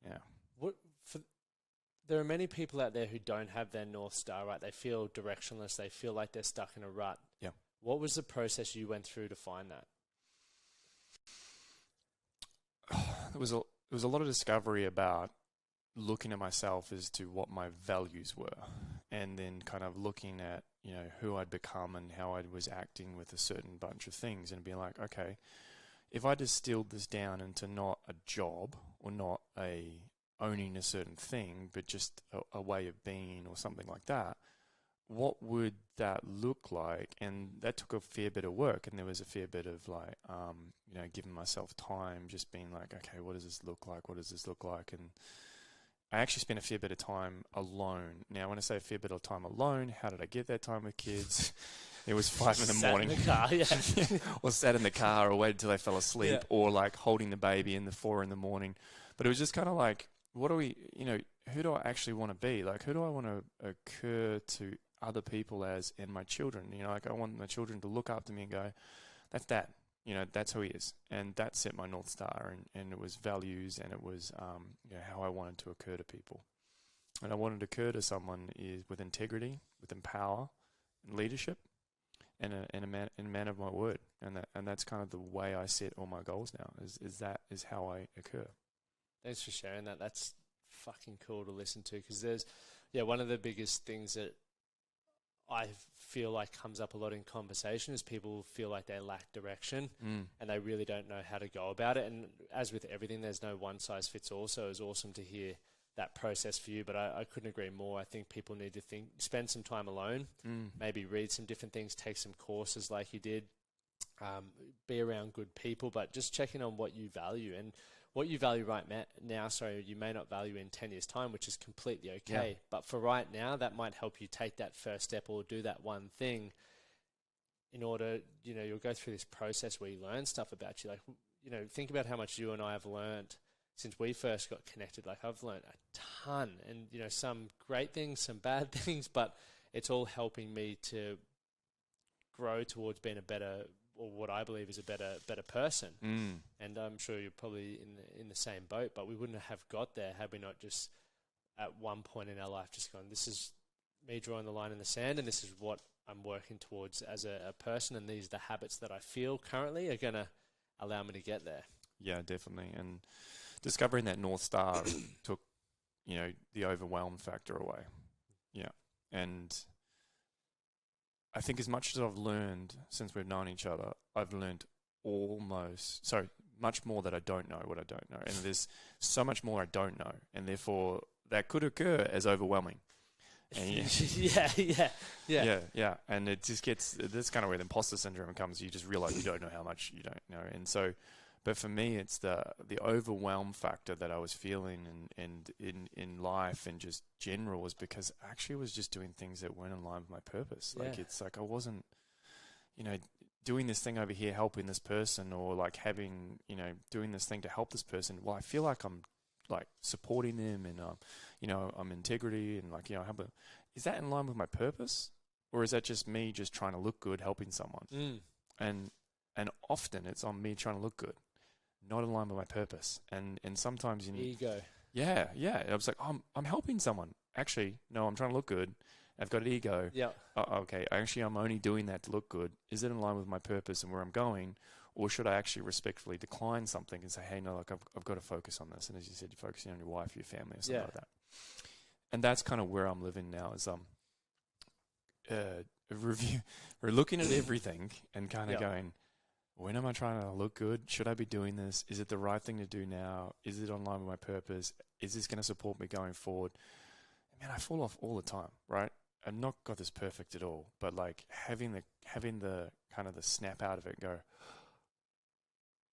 Yeah. There are many people out there who don't have their North Star, right? They feel directionless. They feel like they're stuck in a rut. Yeah. What was the process you went through to find that? It was a lot of discovery about looking at myself as to what my values were, and then kind of looking at, who I'd become and how I was acting with a certain bunch of things, and being like, okay, if I distilled this down into not a job or not owning a certain thing, but just a way of being or something like that, what would that look like? And that took a fair bit of work, and there was a fair bit of giving myself time, just being like, okay, what does this look like? What does this look like? And I actually spent a fair bit of time alone. Now, when I say a fair bit of time alone, how did I get that time with kids? It was 5 in the morning. Sat in the car, yeah. Or sat in the car, or waited until they fell asleep, or holding the baby in the 4 in the morning. But it was just kind of like, what do we, who do I actually want to be? Who do I want to occur to other people as, and my children? I want my children to look up to me and go, that's Dad. That's who he is. And that set my North Star, and it was values, and it was how I wanted to occur to people. And I wanted to occur to someone is with integrity, with power, and leadership, and a man of my word. And that's kind of the way I set all my goals now, is how I occur. Thanks for sharing that. That's fucking cool to listen to, because there's, one of the biggest things that I feel like comes up a lot in conversation is people feel like they lack direction and they really don't know how to go about it. And as with everything, there's no one size fits all. So it was awesome to hear that process for you, but I couldn't agree more. I think people need to spend some time alone, maybe read some different things, take some courses like you did, be around good people, but just checking on what you value. And what you value right now, you may not value in 10 years' time, which is completely okay. Yeah. But for right now, that might help you take that first step or do that one thing in order, you'll go through this process where you learn stuff about you. Like, think about how much you and I have learned since we first got connected. Like, I've learned a ton, and, some great things, some bad things, but it's all helping me to grow towards being a better, or what I believe is a better person. And I'm sure you're probably in the same boat, but we wouldn't have got there had we not just at one point in our life just gone, this is me drawing the line in the sand, and this is what I'm working towards as a person, and these are the habits that I feel currently are going to allow me to get there. Yeah, definitely. And discovering that North Star took, the overwhelm factor away. Yeah. And I think as much as I've learned since we've known each other, I've learned much more that I don't know what I don't know. And there's so much more I don't know. And therefore, that could occur as overwhelming. And yeah. And it just that's kind of where the imposter syndrome comes. You just realize you don't know how much you don't know. And so, but for me, it's the overwhelm factor that I was feeling and in life and just general was because I actually was just doing things that weren't in line with my purpose. Like, it's like I wasn't, doing this thing over here, helping this person, or like having, doing this thing to help this person. Well, I feel like I'm like supporting them and, I'm integrity and like, is that in line with my purpose, or is that just me just trying to look good, helping someone? And often it's on me trying to look good, not in line with my purpose. And sometimes ego. Yeah. I was like, I'm helping someone. Actually, no, I'm trying to look good. I've got an ego. Yeah. Okay. Actually, I'm only doing that to look good. Is it in line with my purpose and where I'm going? Or should I actually respectfully decline something and say, hey, no, look, I've got to focus on this. And as you said, you're focusing on your wife, your family, or something like that. And that's kind of where I'm living now is review. We're looking at everything and kind of going, when am I trying to look good? Should I be doing this? Is it the right thing to do now? Is it in line with my purpose? Is this going to support me going forward? Man, I fall off all the time, right? I've not got this perfect at all, but like having the kind of the snap out of it and go,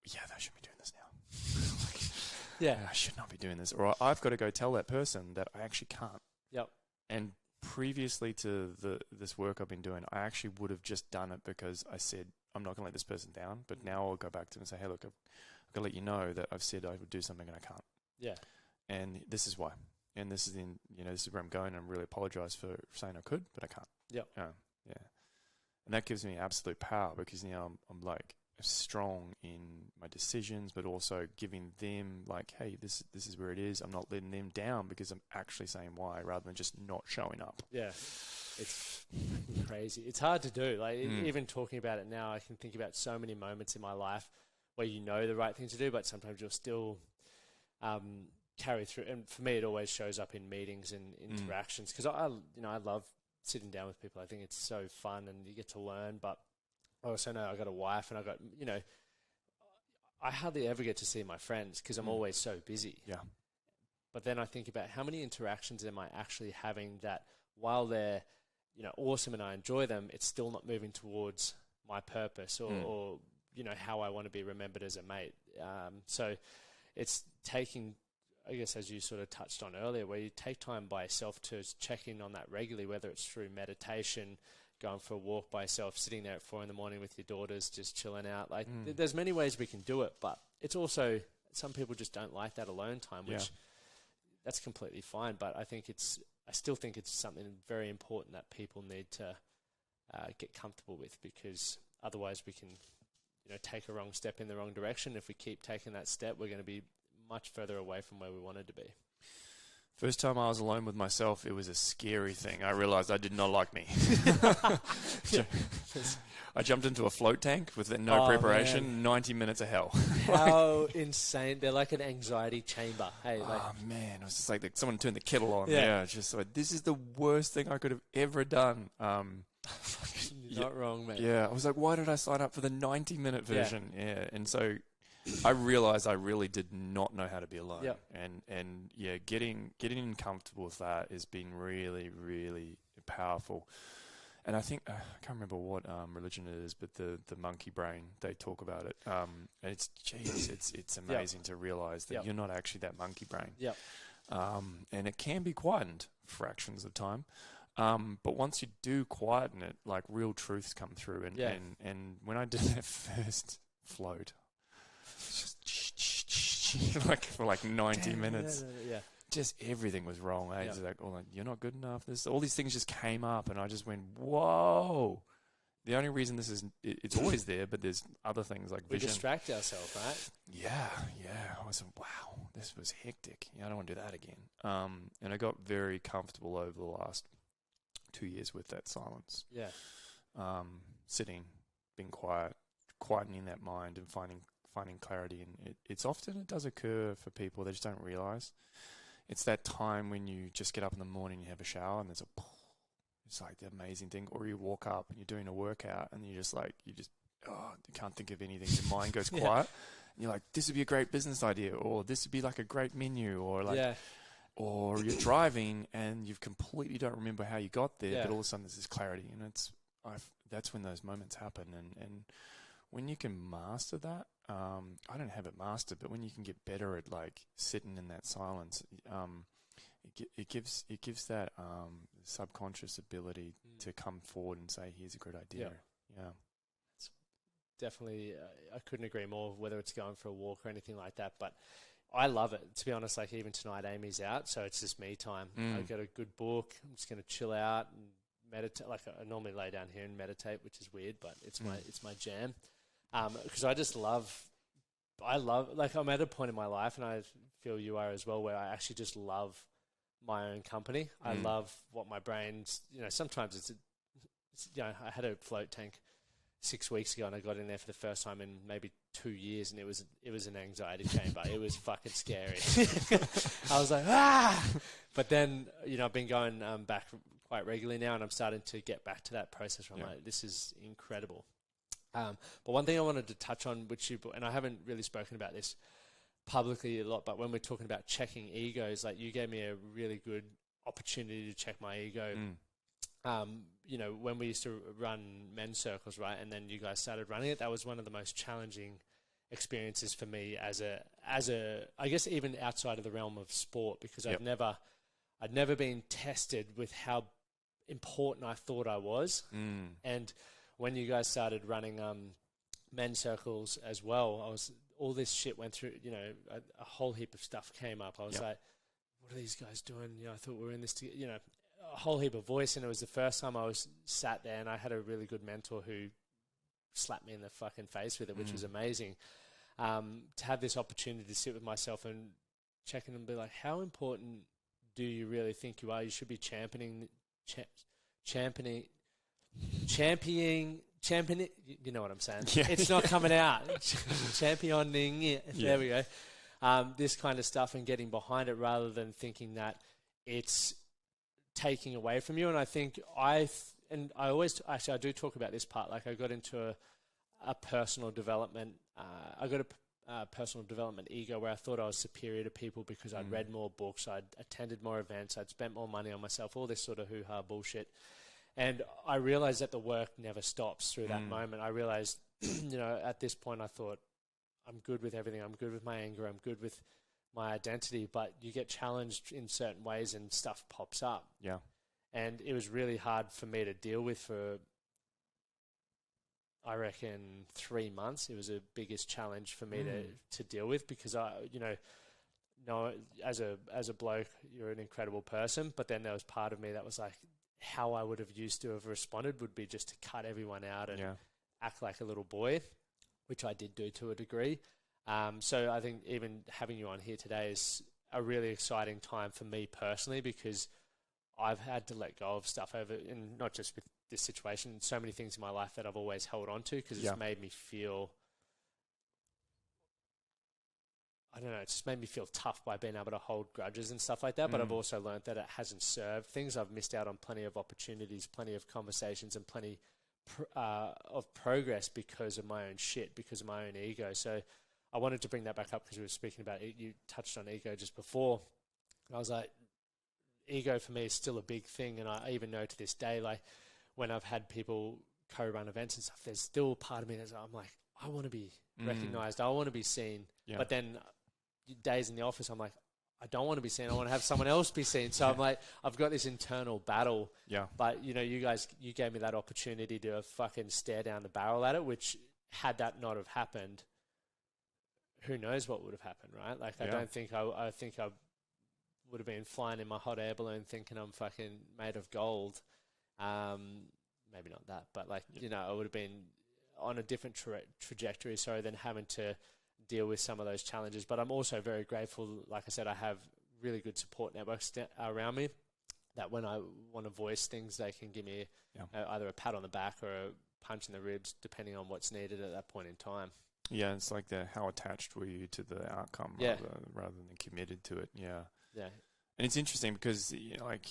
yeah, I should be doing this now. I should not be doing this. Or I've got to go tell that person that I actually can't. Yep. And previously to this work I've been doing, I actually would have just done it because I said, I'm not going to let this person down. But now I'll go back to them and say, hey, look, I've got to let you know that I've said I would do something and I can't. Yeah. And this is why. And this is this is where I'm going. And I really apologize for saying I could, but I can't. Yep. Yeah. And that gives me absolute power because now I'm like strong in my decisions, but also giving them like, hey, this is where it is. I'm not letting them down because I'm actually saying why rather than just not showing up. Yeah. It's crazy. It's hard to do. Like even talking about it now, I can think about so many moments in my life where you know the right thing to do, but sometimes you'll still carry through. And for me, it always shows up in meetings and interactions because I love sitting down with people. I think it's so fun and you get to learn. But I also know I got a wife and I got I hardly ever get to see my friends because I'm always so busy. Yeah. But then I think about how many interactions am I actually having that while they're awesome and I enjoy them, it's still not moving towards my purpose or how I want to be remembered as a mate. So it's taking, I guess, as you sort of touched on earlier, where you take time by yourself to check in on that regularly, whether it's through meditation, going for a walk by yourself, sitting there at 4 a.m, with your daughters, just chilling out. Like there's many ways we can do it, but it's also, some people just don't like that alone time, which that's completely fine. But I still think it's something very important that people need to get comfortable with, because otherwise we can, take a wrong step in the wrong direction. If we keep taking that step, we're going to be much further away from where we wanted to be. First time I was alone with myself, it was a scary thing. I realized I did not like me. I jumped into a float tank with no preparation, man. 90 minutes of hell. How insane. They're like an anxiety chamber. Hey, man, it was just like someone turned the kettle on. Yeah, just like, this is the worst thing I could have ever done. You're not wrong, man. Yeah, I was like, why did I sign up for the 90-minute version? Yeah, and so I realized I really did not know how to be alone. Yep. And getting comfortable with that has been really, really powerful. And I think, I can't remember what religion it is, but the monkey brain, they talk about it. And it's amazing to realize that you're not actually that monkey brain. Yep. And it can be quietened fractions of time. But once you do quieten it, like real truths come through. And when I did that first float, Just like for like 90 minutes. Yeah. Just everything was wrong. Just like, you're not good enough. All these things just came up, and I just went, whoa. The only reason it's always there, but there's other things like vision. We distract ourselves, right? Yeah. I was like, wow, this was hectic. I don't want to do that again. And I got very comfortable over the last 2 years with that silence. Yeah. Sitting, being quiet, quietening that mind and finding clarity. And it does occur for people. They just don't realize. It's that time when you just get up in the morning, you have a shower, and it's like the amazing thing. Or you walk up and you're doing a workout, and you can't think of anything. Your mind goes quiet. And you're like, this would be a great business idea, or this would be like a great menu, or or you're driving and you completely don't remember how you got there, but all of a sudden there's this clarity, and that's when those moments happen. And when you can master that, I don't have it mastered, but when you can get better at like sitting in that silence, it gives that subconscious ability to come forward and say, here's a good idea. Yeah. It's definitely, I couldn't agree more, whether it's going for a walk or anything like that, but I love it. To be honest, like even tonight, Amy's out, so it's just me time. I've got a good book. I'm just going to chill out and meditate. Like I normally lay down here and meditate, which is weird, but it's my jam. Because I love, like I'm at a point in my life, and I feel you are as well, where I actually just love my own company. I love what my brain's, sometimes it's I had a float tank 6 weeks ago, and I got in there for the first time in maybe 2 years, and it was an anxiety chamber. It was fucking scary. I was like, But then, I've been going back quite regularly now, and I'm starting to get back to that process where I'm like, this is incredible. But one thing I wanted to touch on, and I haven't really spoken about this publicly a lot, but when we're talking about checking egos, like you gave me a really good opportunity to check my ego. When we used to run men's circles, right, and then you guys started running it, that was one of the most challenging experiences for me as a, I guess even outside of the realm of sport, because I'd never been tested with how important I thought I was. And when you guys started running men's circles as well, all this shit went through, a whole heap of stuff came up. I was like, what are these guys doing? I thought we were in this together, a whole heap of voice. And it was the first time I was sat there, and I had a really good mentor who slapped me in the fucking face with it, which was amazing. To have this opportunity to sit with myself and check in and be like, how important do you really think you are? You should be championing, you know what I'm saying? Yeah. It's not coming out. Championing it. There we go. This kind of stuff, and getting behind it rather than thinking that it's taking away from you. And I think I do talk about this part. Like I got into a personal development. I got a personal development ego where I thought I was superior to people because I'd read more books, I'd attended more events, I'd spent more money on myself, all this sort of hoo-ha bullshit. And I realized that the work never stops through that moment. I realized, at this point I thought, I'm good with everything. I'm good with my anger. I'm good with my identity. But you get challenged in certain ways and stuff pops up. Yeah. And it was really hard for me to deal with for, I reckon, 3 months. It was the biggest challenge for me to deal with, because as a bloke, you're an incredible person. But then there was part of me that was like, how I would have used to have responded would be just to cut everyone out and act like a little boy, which I did do to a degree. So I think even having you on here today is a really exciting time for me personally, because I've had to let go of stuff over, and not just with this situation, so many things in my life that I've always held on to, because it's made me feel, I don't know, it's just made me feel tough by being able to hold grudges and stuff like that. But I've also learned that it hasn't served things. I've missed out on plenty of opportunities, plenty of conversations, and plenty of progress because of my own shit, because of my own ego. So I wanted to bring that back up because we were speaking about it. You touched on ego just before. And I was like, ego for me is still a big thing. And I even know to this day, like when I've had people co-run events and stuff, there's still part of me that's, I'm like, I want to be recognized. I want to be seen. Yeah. But then days in the office, I'm like, I don't want to be seen. I want to have someone else be seen. So I'm like, I've got this internal battle. Yeah. But, you gave me that opportunity to fucking stare down the barrel at it, which had that not have happened, who knows what would have happened, right? Like, I don't think I think I would have been flying in my hot air balloon thinking I'm fucking made of gold. Maybe not that, but like, I would have been on a different trajectory, than having to deal with some of those challenges. But I'm also very grateful. Like I said, I have really good support networks around me that when I want to voice things, they can give me either a pat on the back or a punch in the ribs, depending on what's needed at that point in time. Yeah, it's like how attached were you to the outcome rather than committed to it. Yeah. Yeah. And it's interesting because, like,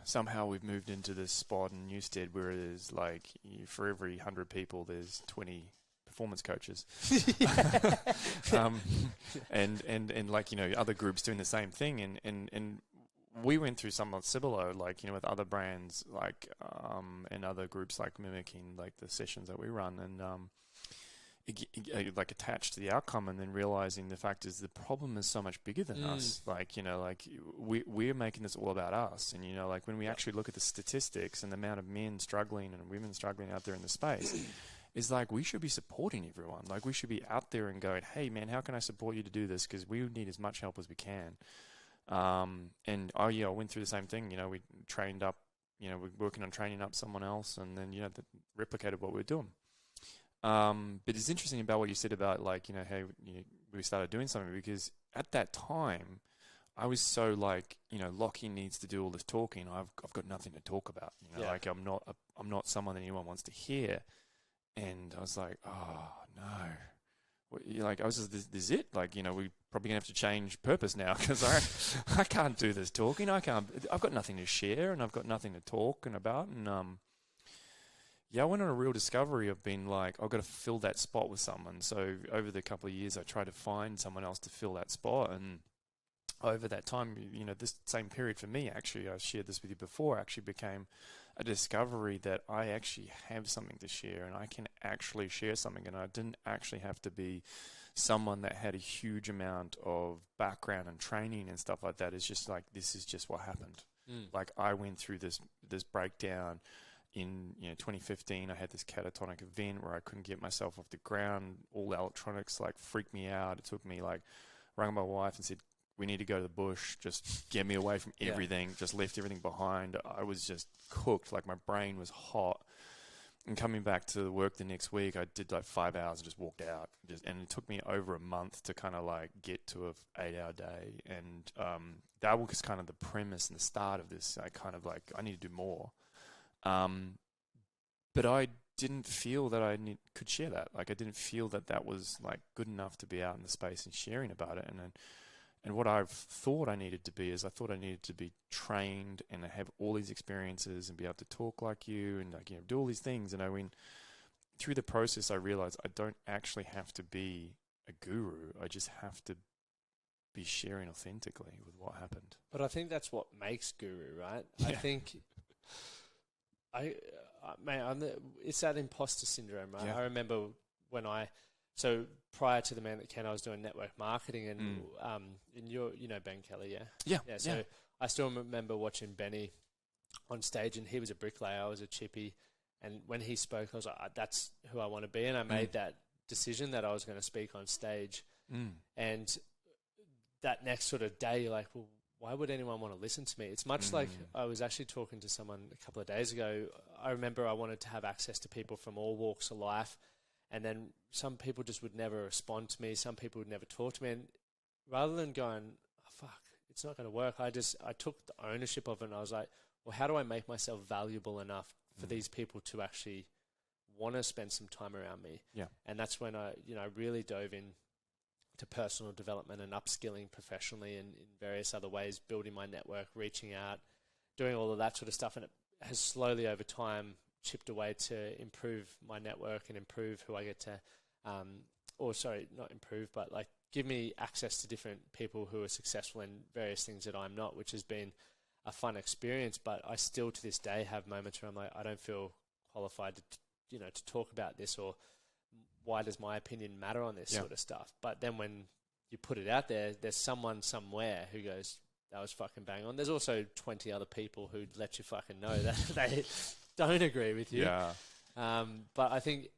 somehow we've moved into this spot in Newstead where there's like, for every 100 people, there's 20 performance coaches. And like, other groups doing the same thing. And we went through somewhat similar, like, with other brands, like, and other groups, like, mimicking, like, the sessions that we run. And, like, attached to the outcome, and then realizing the fact is the problem is so much bigger than us. Like, like we're making this all about us. And, like, when we actually look at the statistics and the amount of men struggling and women struggling out there in the space, is like, we should be supporting everyone. Like, we should be out there and going, hey man, how can I support you to do this? Because we need as much help as we can. And I went through the same thing. We trained up, we're working on training up someone else, and then, that replicated what we're doing. But it's interesting about what you said about, like, how we started doing something, because at that time I was so like, Lachie needs to do all this talking. I've got nothing to talk about. Like, I'm not someone that anyone wants to hear. And I was like, oh no. Like, I was just, this is it. Like, we probably gonna have to change purpose now, because I can't do this talking. I've got nothing to share, and I've got nothing to talk about. And I went on a real discovery of being like, I've got to fill that spot with someone. So over the couple of years, I tried to find someone else to fill that spot. And over that time, this same period for me, actually, I shared this with you before, actually became a discovery that I actually have something to share, and I can actually share something. And I didn't actually have to be someone that had a huge amount of background and training and stuff like that. It's just like, this is just what happened. Like, I went through this breakdown. In 2015, I had this catatonic event where I couldn't get myself off the ground. All the electronics like freaked me out. It took me, like, rang my wife and said, we need to go to the bush. Just get me away from everything. Just left everything behind. I was just cooked. Like, my brain was hot. And coming back to work the next week, I did like 5 hours and just walked out. And it took me over a month to kind of like get to a 8-hour day. And that was kind of the premise and the start of this. I kind of like, I need to do more. But I didn't feel that I could share that. Like, I didn't feel that was like good enough to be out in the space and sharing about it. And what I've thought I needed to be is, I thought I needed to be trained and have all these experiences and be able to talk like you and, like, do all these things. And I went through the process. I realized I don't actually have to be a guru. I just have to be sharing authentically with what happened. But I think that's what makes guru, right? Yeah. I think it's that imposter syndrome, right? Yeah. I remember when so prior to the Man That Can, I was doing network marketing, and Ben Kelly, yeah. So I still remember watching Benny on stage, and he was a bricklayer, I was a chippy, and when he spoke, I was like, that's who I want to be, and I made that decision that I was going to speak on stage, and that next sort of day, you're like, well, why would anyone want to listen to me? It's much like, I was actually talking to someone a couple of days ago. I remember I wanted to have access to people from all walks of life, and then some people just would never respond to me. Some people would never talk to me. And rather than going, oh, fuck, it's not going to work, I took the ownership of it, and I was like, well, how do I make myself valuable enough for these people to actually want to spend some time around me? Yeah. And that's when I really dove in to personal development and upskilling professionally and in various other ways, building my network, reaching out, doing all of that sort of stuff. And it has slowly over time chipped away to improve my network and improve who I get to, not improve, but like give me access to different people who are successful in various things that I'm not, which has been a fun experience. But I still to this day have moments where I'm like, I don't feel qualified to talk about this, or why does my opinion matter on this sort of stuff? But then when you put it out there, there's someone somewhere who goes, that was fucking bang on. There's also 20 other people who let you fucking know that they don't agree with you. Yeah. But I think,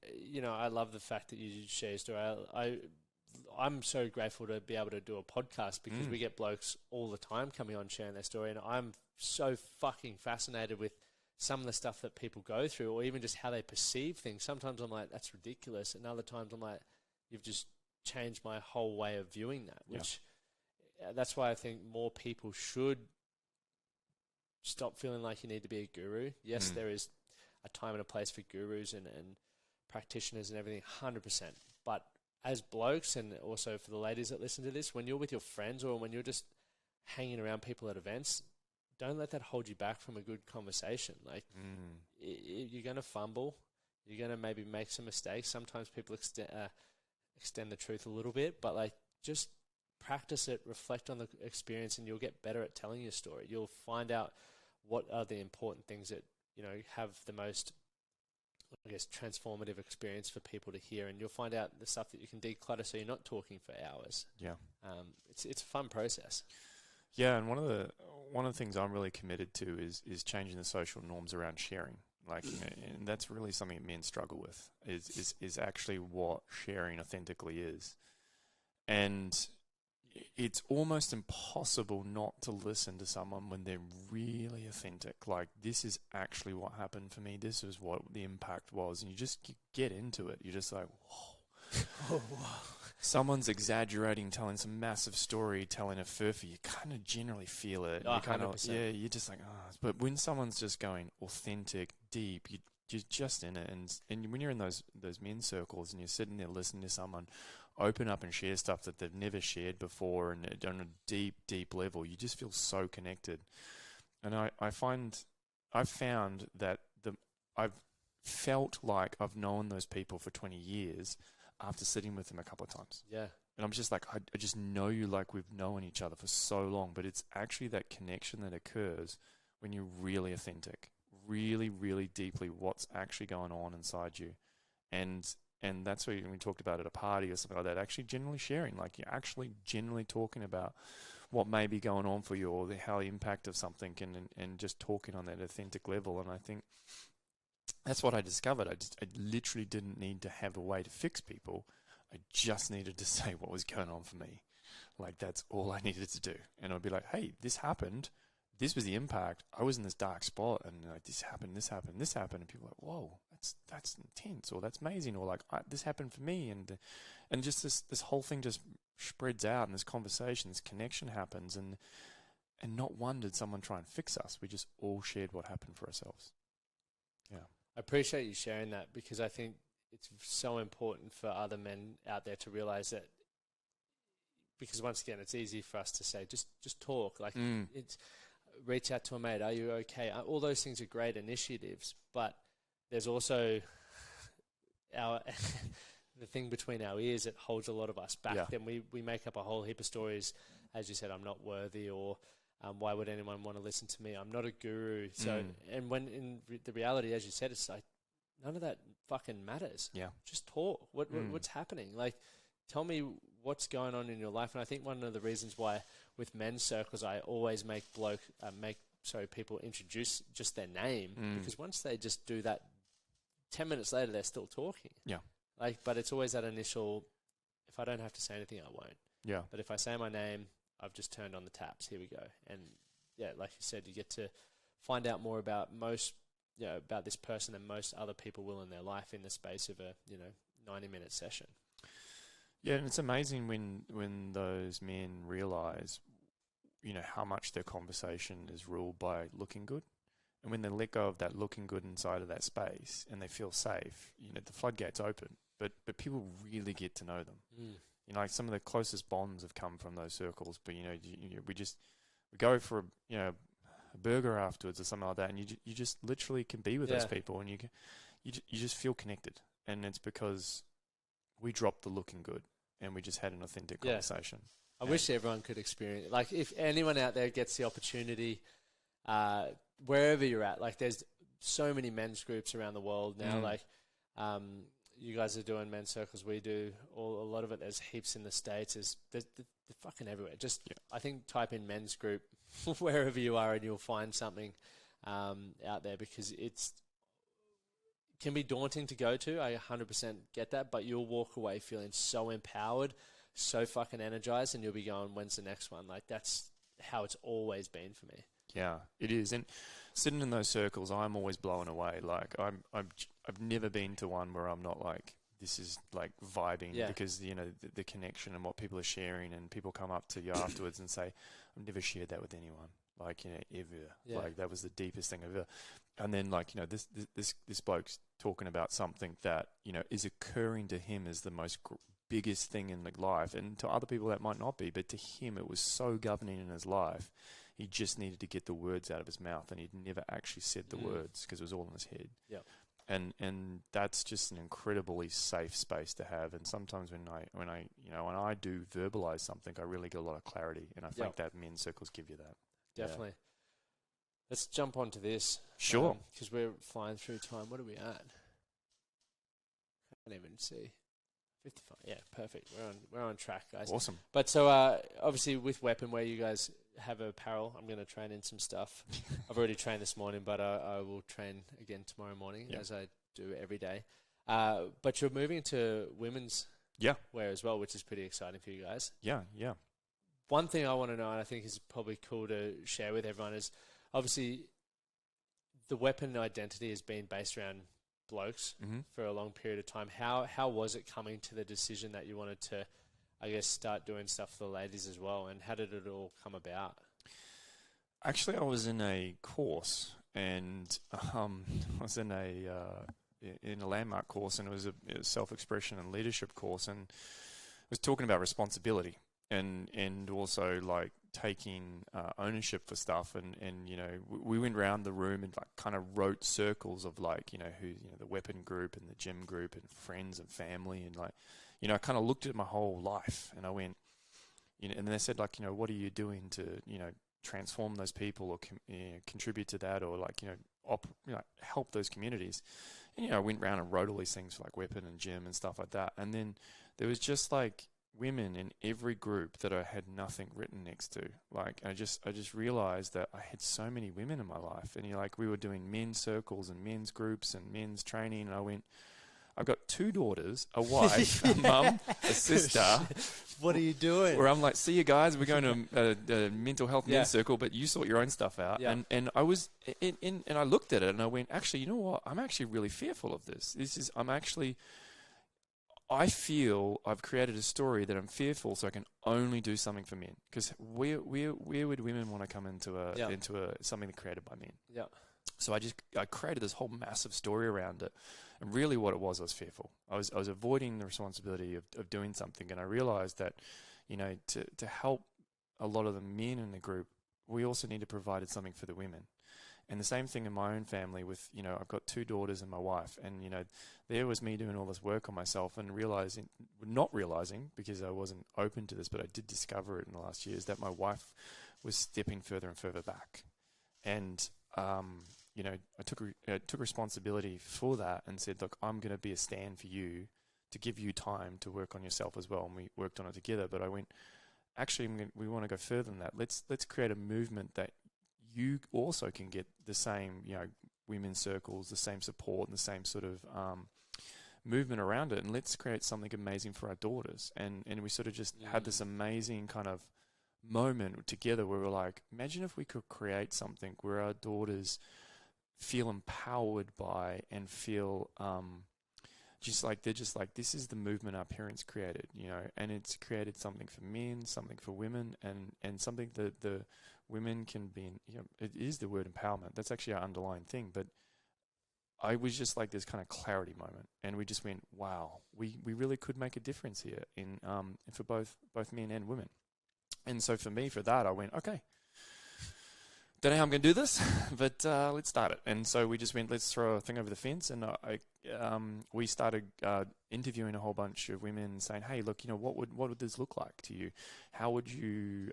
I love the fact that you share your story. I'm so grateful to be able to do a podcast because we get blokes all the time coming on sharing their story, and I'm so fucking fascinated with some of the stuff that people go through, or even just how they perceive things. Sometimes I'm like, that's ridiculous, and other times I'm like, you've just changed my whole way of viewing that, which that's why I think more people should stop feeling like you need to be a guru. Yes, there is a time and a place for gurus and practitioners and everything, 100%. But as blokes, and also for the ladies that listen to this, when you're with your friends or when you're just hanging around people at events, don't let that hold you back from a good conversation. Like, you're going to fumble. You're going to maybe make some mistakes. Sometimes people extend the truth a little bit, but like, just practice it, reflect on the experience, and you'll get better at telling your story. You'll find out what are the important things that, you know, have the most, I guess, transformative experience for people to hear, and you'll find out the stuff that you can declutter so you're not talking for hours. Yeah. It's a fun process. Yeah, and one of the things I'm really committed to is changing the social norms around sharing. Like, you know, and that's really something that men struggle with, is actually what sharing authentically is. And it's almost impossible not to listen to someone when they're really authentic. Like, this is actually what happened for me. This is what the impact was. And you just get into it. You're just like, whoa. Someone's exaggerating, telling some massive story, telling a furphy. You kind of generally feel it. Oh, you kind of, 100%. you're just like, oh. But when someone's just going authentic, deep, you're just in it. And when you're in those men's circles and you're sitting there listening to someone open up and share stuff that they've never shared before, and on a deep, deep level, you just feel so connected. And I've found that I've felt like I've known those people for 20 years after sitting with them a couple of times. Yeah. And I'm just like, I just know you like we've known each other for so long, but it's actually that connection that occurs when you're really authentic, really, really deeply what's actually going on inside you. And that's where we talked about at a party or something like that, actually generally sharing, like you're actually generally talking about what may be going on for you, or how the impact of something, and just talking on that authentic level. And I think that's what I discovered. I literally didn't need to have a way to fix people. I just needed to say what was going on for me. Like, that's all I needed to do. And I'd be like, hey, this happened. This was the impact. I was in this dark spot, and like, this happened. And people are like, whoa, that's intense, or that's amazing, or like, this happened for me. And just this whole thing just spreads out, and this conversation, this connection happens, and not one did someone try and fix us. We just all shared what happened for ourselves. Yeah. I appreciate you sharing that, because I think it's so important for other men out there to realize that, because once again, it's easy for us to say, just talk. Like, it's reach out to a mate. Are you okay? All those things are great initiatives, but there's also the thing between our ears that holds a lot of us back. Yeah. Then we make up a whole heap of stories. As you said, I'm not worthy, or why would anyone want to listen to me? I'm not a guru. So, and when in the reality, as you said, it's like, none of that fucking matters. Yeah. Just talk. What's happening? Like, tell me what's going on in your life. And I think one of the reasons why with men's circles, I always make people introduce just their name, because once they just do that, 10 minutes later, they're still talking. Yeah. Like, but it's always that initial, if I don't have to say anything, I won't. Yeah. But if I say my name, I've just turned on the taps. Here we go. And yeah, like you said, you get to find out more about about this person than most other people will in their life in the space of a 90-minute session. Yeah, and it's amazing when those men realize, how much their conversation is ruled by looking good. And when they let go of that looking good inside of that space and they feel safe, the floodgates open. But people really get to know them. Like, some of the closest bonds have come from those circles. But we go for a burger afterwards or something like that, and you just literally can be with those people, and you just feel connected. And it's because we dropped the looking good and we just had an authentic conversation. I wish everyone could experience it. Like, if anyone out there gets the opportunity, wherever you're at, like, there's so many men's groups around the world now. Like, you guys are doing men's circles. We do a lot of it. There's heaps in the States. They're fucking everywhere. Just, I think, type in men's group wherever you are, and you'll find something out there, because it can be daunting to go to. I 100% get that, but you'll walk away feeling so empowered so fucking energized, and you'll be going, when's the next one? Like, that's how it's always been for me. Yeah, it is. And sitting in those circles, I'm always blown away. Like, I've never been to one where I'm not like, this is like vibing, because, you know, the connection and what people are sharing, and people come up to you afterwards and say, I've never shared that with anyone. Like, you know, ever. Yeah. Like, that was the deepest thing ever. And then, like, you know, this bloke's talking about something that, you know, is occurring to him as the most biggest thing in life. And to other people that might not be, but to him it was so governing in his life. He just needed to get the words out of his mouth, and he'd never actually said the words because it was all in his head. Yeah. And that's just an incredibly safe space to have. And sometimes when I do verbalize something, I really get a lot of clarity. And I think that men's circles give you that. Definitely. Yeah. Let's jump onto this. Sure. Because we're flying through time. What are we at? Can't even see. 55. Yeah, perfect. We're on track, guys. Awesome. But so obviously with Weapon, where you guys have apparel, I'm going to train in some stuff. I've already trained this morning, but I will train again tomorrow morning, as I do every day. But you're moving to women's wear as well, which is pretty exciting for you guys. Yeah. One thing I want to know, and I think is probably cool to share with everyone, is obviously the Weapon identity has been based around blokes for a long period of time. How was it coming to the decision that you wanted to, I guess, start doing stuff for the ladies as well, and how did it all come about? Actually, I was in a course, and I was in a landmark course, and it was a self-expression and leadership course, and it was talking about responsibility and also like taking ownership for stuff, and you know, we went around the room and like kind of wrote circles of like, you know, who, you know, the Weapon group and the gym group and friends and family, and like, you know, I kind of looked at my whole life, and I went, you know, and they said like, you know, what are you doing to, you know, transform those people or contribute to that, or like, you know, help those communities. And, you know, I went around and wrote all these things for like Weapon and gym and stuff like that. And then there was just like women in every group that I had nothing written next to. Like, I just realized that I had so many women in my life, and, you know, like, we were doing men's circles and men's groups and men's training, and I went, I've got 2 daughters, a wife, a mum, a sister. What are you doing? Where I'm like, see you guys, we're going to a mental health men's circle, but you sort your own stuff out. Yeah. And I was and I looked at it and I went, actually, you know what? I'm actually really fearful of this. I feel I've created a story that I'm fearful, so I can only do something for men. Because where would women want to come into something created by men? Yeah. So I created this whole massive story around it, and really what it was fearful. I was avoiding the responsibility of doing something, and I realized that, you know, to help a lot of the men in the group, we also need to provide something for the women. And the same thing in my own family with, you know, I've got 2 daughters and my wife, and, you know, there was me doing all this work on myself and not realizing, because I wasn't open to this, but I did discover it in the last years, that my wife was stepping further and further back. And, you know, I took responsibility for that and said, look, I'm going to be a stand for you to give you time to work on yourself as well. And we worked on it together, but I went, actually, we want to go further than that. Let's create a movement that you also can get the same, you know, women's circles, the same support and the same sort of movement around it, and let's create something amazing for our daughters. And we sort of just had this amazing kind of moment together where we're like, imagine if we could create something where our daughters feel empowered by and feel they're just like, this is the movement our parents created, you know, and it's created something for men, something for women, and something that the women can be in, you know, it is the word empowerment. That's actually our underlying thing. But I was just like this kind of clarity moment, and we just went, wow, we really could make a difference here in for both men and women. And so for me, for that, I went, okay, don't know how I'm going to do this, but let's start it. And so we just went, let's throw a thing over the fence. And we started interviewing a whole bunch of women, saying, hey, look, you know, what would this look like to you? How would you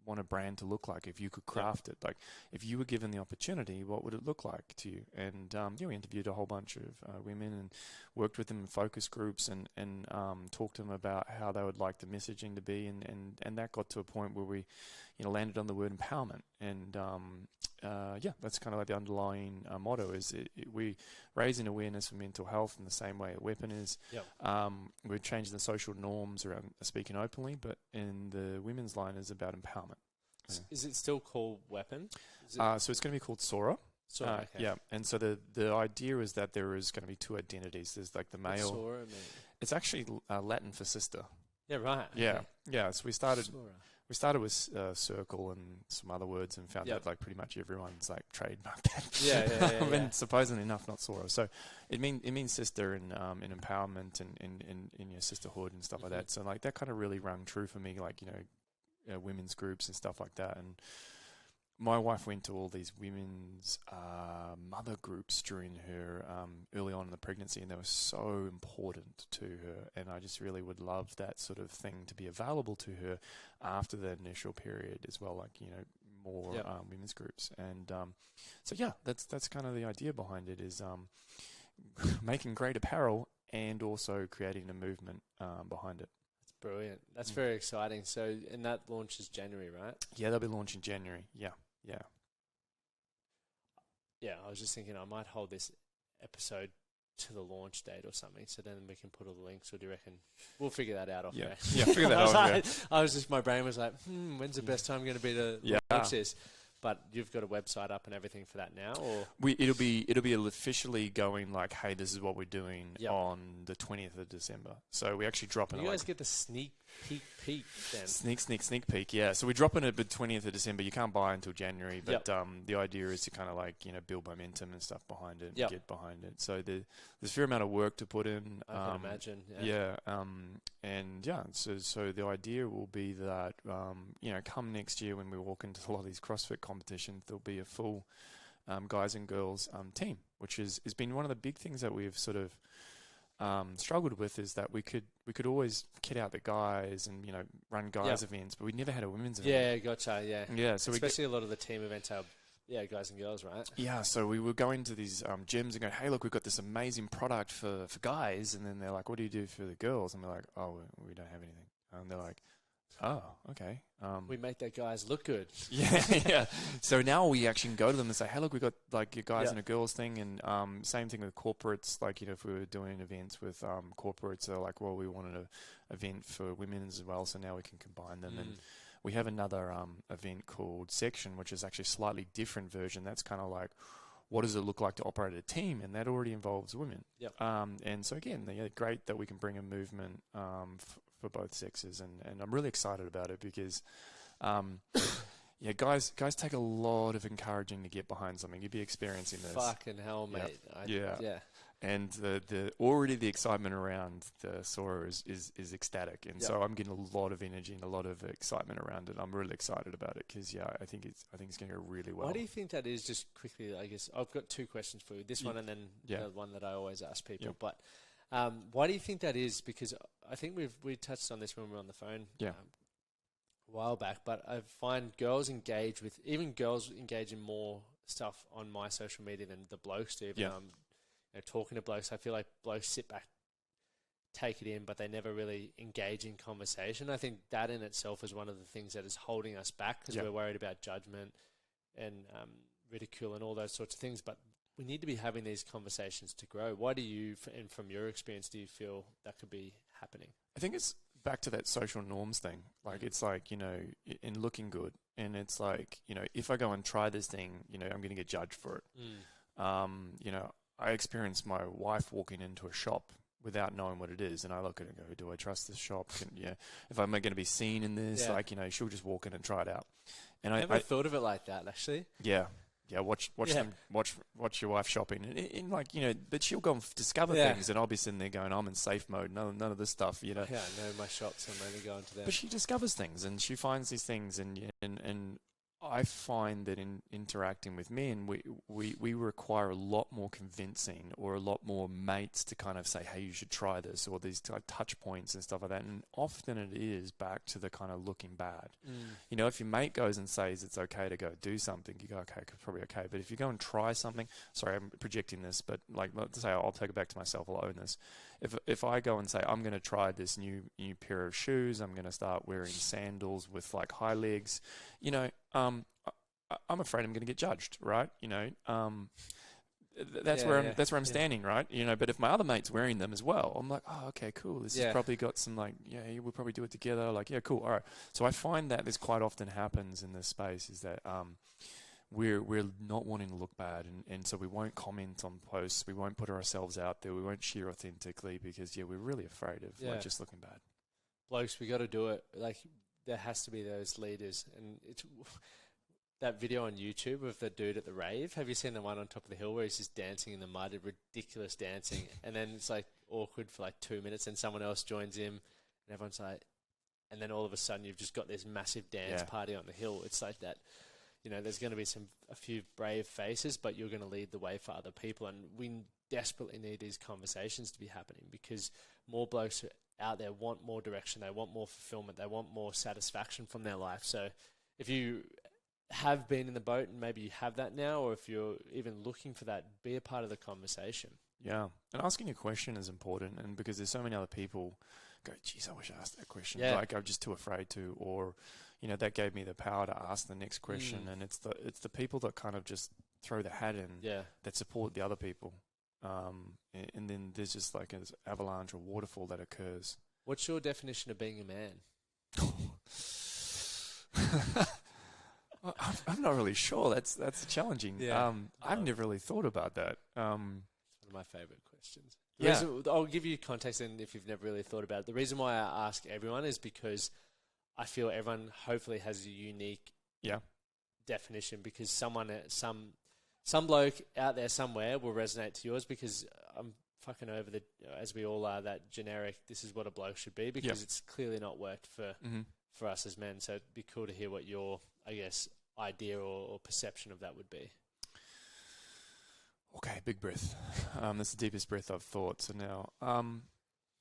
want a brand to look like if you could craft it? Like, if you were given the opportunity, what would it look like to you? And we interviewed a whole bunch of women and worked with them in focus groups and talked to them about how they would like the messaging to be. And that got to a point where we, landed on the word empowerment. And that's kind of like the underlying motto is we raising awareness of mental health in the same way a weapon is. Yep. We're changing the social norms around speaking openly, but in the women's line is about empowerment. Is it still called weapon? So it's going to be called SORA. SORA, okay. Yeah, and so the idea is that there is going to be two identities. There's like the male. What's SORA mean? It's actually Latin for sister. Yeah, right. Yeah, okay. yeah. So we started SORA. with circle and some other words and found out like pretty much everyone's like trademarked that. Yeah. And surprisingly enough, not SORA. So it means sister in empowerment and in your sisterhood and stuff like that. So like that kind of really rung true for me, like women's groups and stuff like that. And my wife went to all these women's mother groups during her early on in the pregnancy, and they were so important to her. And I just really would love that sort of thing to be available to her after the initial period as well, like more women's groups. And that's kind of the idea behind it is making great apparel and also creating a movement behind it. Brilliant. That's very exciting. So, and that launches January, right? Yeah, they'll be launching January. Yeah. Yeah, I was just thinking I might hold this episode to the launch date or something, so then we can put all the links. Or do you reckon we'll figure that out off there? Yeah, figure that out. I was just, my brain was like, when's the best time going to be to launch this? But you've got a website up and everything for that now, or it'll be officially going like, hey, this is what we're doing on the 20th of December. So we actually drop in. You guys get the sneak peek then. Sneak peek, yeah. So we drop in at the 20th of December. You can't buy until January, but the idea is to kind of like build momentum and stuff behind it, and get behind it. So there's a fair amount of work to put in. I can imagine. So the idea will be that come next year when we walk into a lot of these CrossFit competitions, there'll be a full guys and girls team, which has been one of the big things that we've sort of struggled with, is that we could always kit out the guys and run guys events, but we never had a women's event. Yeah, gotcha. Yeah. So especially a lot of the team events are guys and girls, right? Yeah. So we would go into these gyms and go, hey, look, we've got this amazing product for guys, and then they're like, what do you do for the girls? And we're like, oh, we don't have anything. And they're like, oh, okay. We make their guys look good. Yeah. So now we actually can go to them and say, hey, look, we've got like your guys and a girls thing. And same thing with corporates. Like, if we were doing events with corporates, they're like, well, we wanted an event for women as well. So now we can combine them. And we have another event called Section, which is actually a slightly different version. That's kind of like, what does it look like to operate a team? And that already involves women. Yep. And so again, great that we can bring a movement for both sexes, and I'm really excited about it because, guys take a lot of encouraging to get behind something. You'd be experiencing this. Fucking hell, mate. Yeah. And the excitement around the SORA is ecstatic, and so I'm getting a lot of energy and a lot of excitement around it. I'm really excited about it because I think it's going to go really well. Why do you think that is? Just quickly, I guess I've got two questions for you. This one and then the one that I always ask people. Yep. But why do you think that is? Because I think we touched on this when we were on the phone a while back. But I find girls engage in more stuff on my social media than the blokes do. Talking to blokes, I feel like blokes sit back, take it in, but they never really engage in conversation. I think that in itself is one of the things that is holding us back because we're worried about judgment and ridicule and all those sorts of things. But we need to be having these conversations to grow. Why do you, and from your experience, do you feel that could be happening? I think it's back to that social norms thing. Like, it's like, in looking good. And it's like, if I go and try this thing, I'm going to get judged for it. I experienced my wife walking into a shop without knowing what it is, and I look at it and go, do I trust this shop? If I'm going to be seen in this, she'll just walk in and try it out. And I never thought of it like that, actually. Yeah, watch your wife shopping, and but she'll go and discover things, and I'll be sitting there going, I'm in safe mode, none of this stuff, Yeah, I know my shops, I'm only going to them. But she discovers things, and she finds these things, and I find that in interacting with men, we require a lot more convincing or a lot more mates to kind of say, hey, you should try this, or these touch points and stuff like that. And often it is back to the kind of looking bad. If your mate goes and says it's okay to go do something, you go, okay, it's probably okay. But if you go and try something, sorry, I'm projecting this, but like, let's say I'll take it back to myself, I'll own this. If I go and say, I'm going to try this new pair of shoes, I'm going to start wearing sandals with like high legs, you know, I'm afraid I'm going to get judged, right? You know, that's where I'm standing, right? You know, but if my other mate's wearing them as well, I'm like, oh, okay, cool. This has probably got some like, we'll probably do it together. Like, yeah, cool. All right. So I find that this quite often happens in this space is that we're not wanting to look bad, and so we won't comment on posts, we won't put ourselves out there, we won't share authentically because we're really afraid of like just looking bad. Blokes, we got to do it. Like there has to be those leaders, and it's that video on YouTube of the dude at the rave. Have you seen the one on top of the hill where he's just dancing in the mud, ridiculous dancing, and then it's like awkward for like 2 minutes, and someone else joins him, and everyone's like, and then all of a sudden you've just got this massive dance party on the hill. It's like that. You know, there's going to be a few brave faces, but you're going to lead the way for other people. And we desperately need these conversations to be happening because more blokes out there want more direction. They want more fulfillment. They want more satisfaction from their life. So if you have been in the boat and maybe you have that now, or if you're even looking for that, be a part of the conversation. Yeah. And asking a question is important. And because there's so many other people go, geez, I wish I asked that question. Like I'm just too afraid to, or, you know, that gave me the power to ask the next question. And it's the people that kind of just throw the hat in that support the other people. And then there's just like an avalanche or waterfall that occurs. What's your definition of being a man? I'm not really sure. That's challenging. I've never really thought about that. It's one of my favorite questions. I'll give you context, and if you've never really thought about it, the reason why I ask everyone is because I feel everyone hopefully has a unique definition, because some bloke out there somewhere will resonate to yours, because I'm fucking over as we all are, that generic, this is what a bloke should be, because it's clearly not worked for us as men. So it'd be cool to hear what your, I guess, idea or perception of that would be. Okay, big breath. That's the deepest breath I've thought. So now,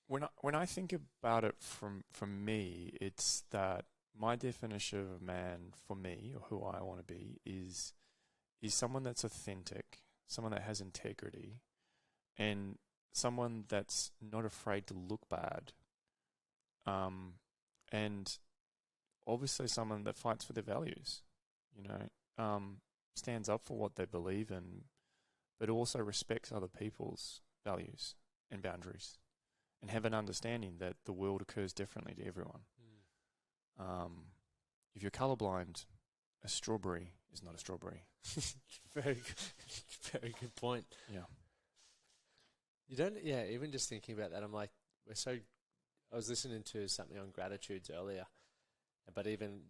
when I think about it from me, it's that my definition of a man for me, or who I want to be, is someone that's authentic, someone that has integrity, and someone that's not afraid to look bad. And obviously someone that fights for their values, you know, stands up for what they believe in, but also respects other people's values and boundaries, and have an understanding that the world occurs differently to everyone. If you're colorblind, a strawberry is not a strawberry. Very good point. Yeah. You don't, even just thinking about that, I'm like, I was listening to something on gratitudes earlier, but even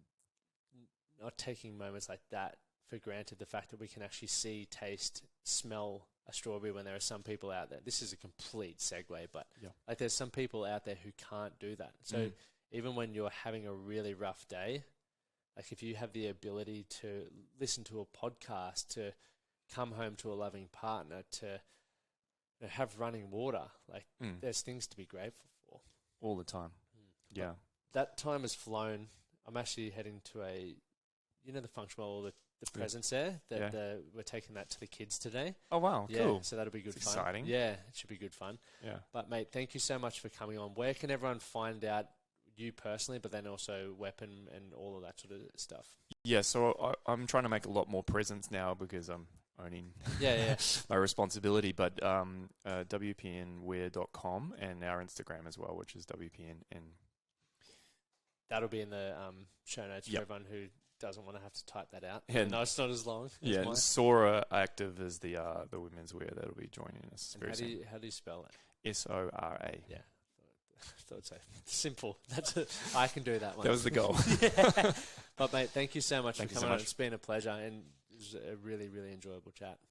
not taking moments like that for granted, the fact that we can actually see, taste, smell a strawberry when there are some people out there. This is a complete segue, but like there's some people out there who can't do that. So even when you're having a really rough day, like if you have the ability to listen to a podcast, to come home to a loving partner, to have running water, like there's things to be grateful for. All the time. Yeah. That time has flown. I'm actually heading to the function hall, the presents there, that we're taking that to the kids today. Oh, wow. Cool. So that'll be good fun. Exciting. Yeah, it should be good fun. Yeah. But, mate, thank you so much for coming on. Where can everyone find out you personally, but then also Weapon and all of that sort of stuff? Yeah, so I'm trying to make a lot more presence now because I'm owning my responsibility, but WPNwear.com and our Instagram as well, which is WPN. That'll be in the show notes for everyone who doesn't want to have to type that out. Yeah, no, it's not as long. Yeah, and SORA Active is the women's wear that'll be joining us. How do you spell it? SORA. Yeah, thought so. Simple. I can do that one. That was the goal. But mate, thank you so much for coming on. It's been a pleasure, and it was a really, really enjoyable chat.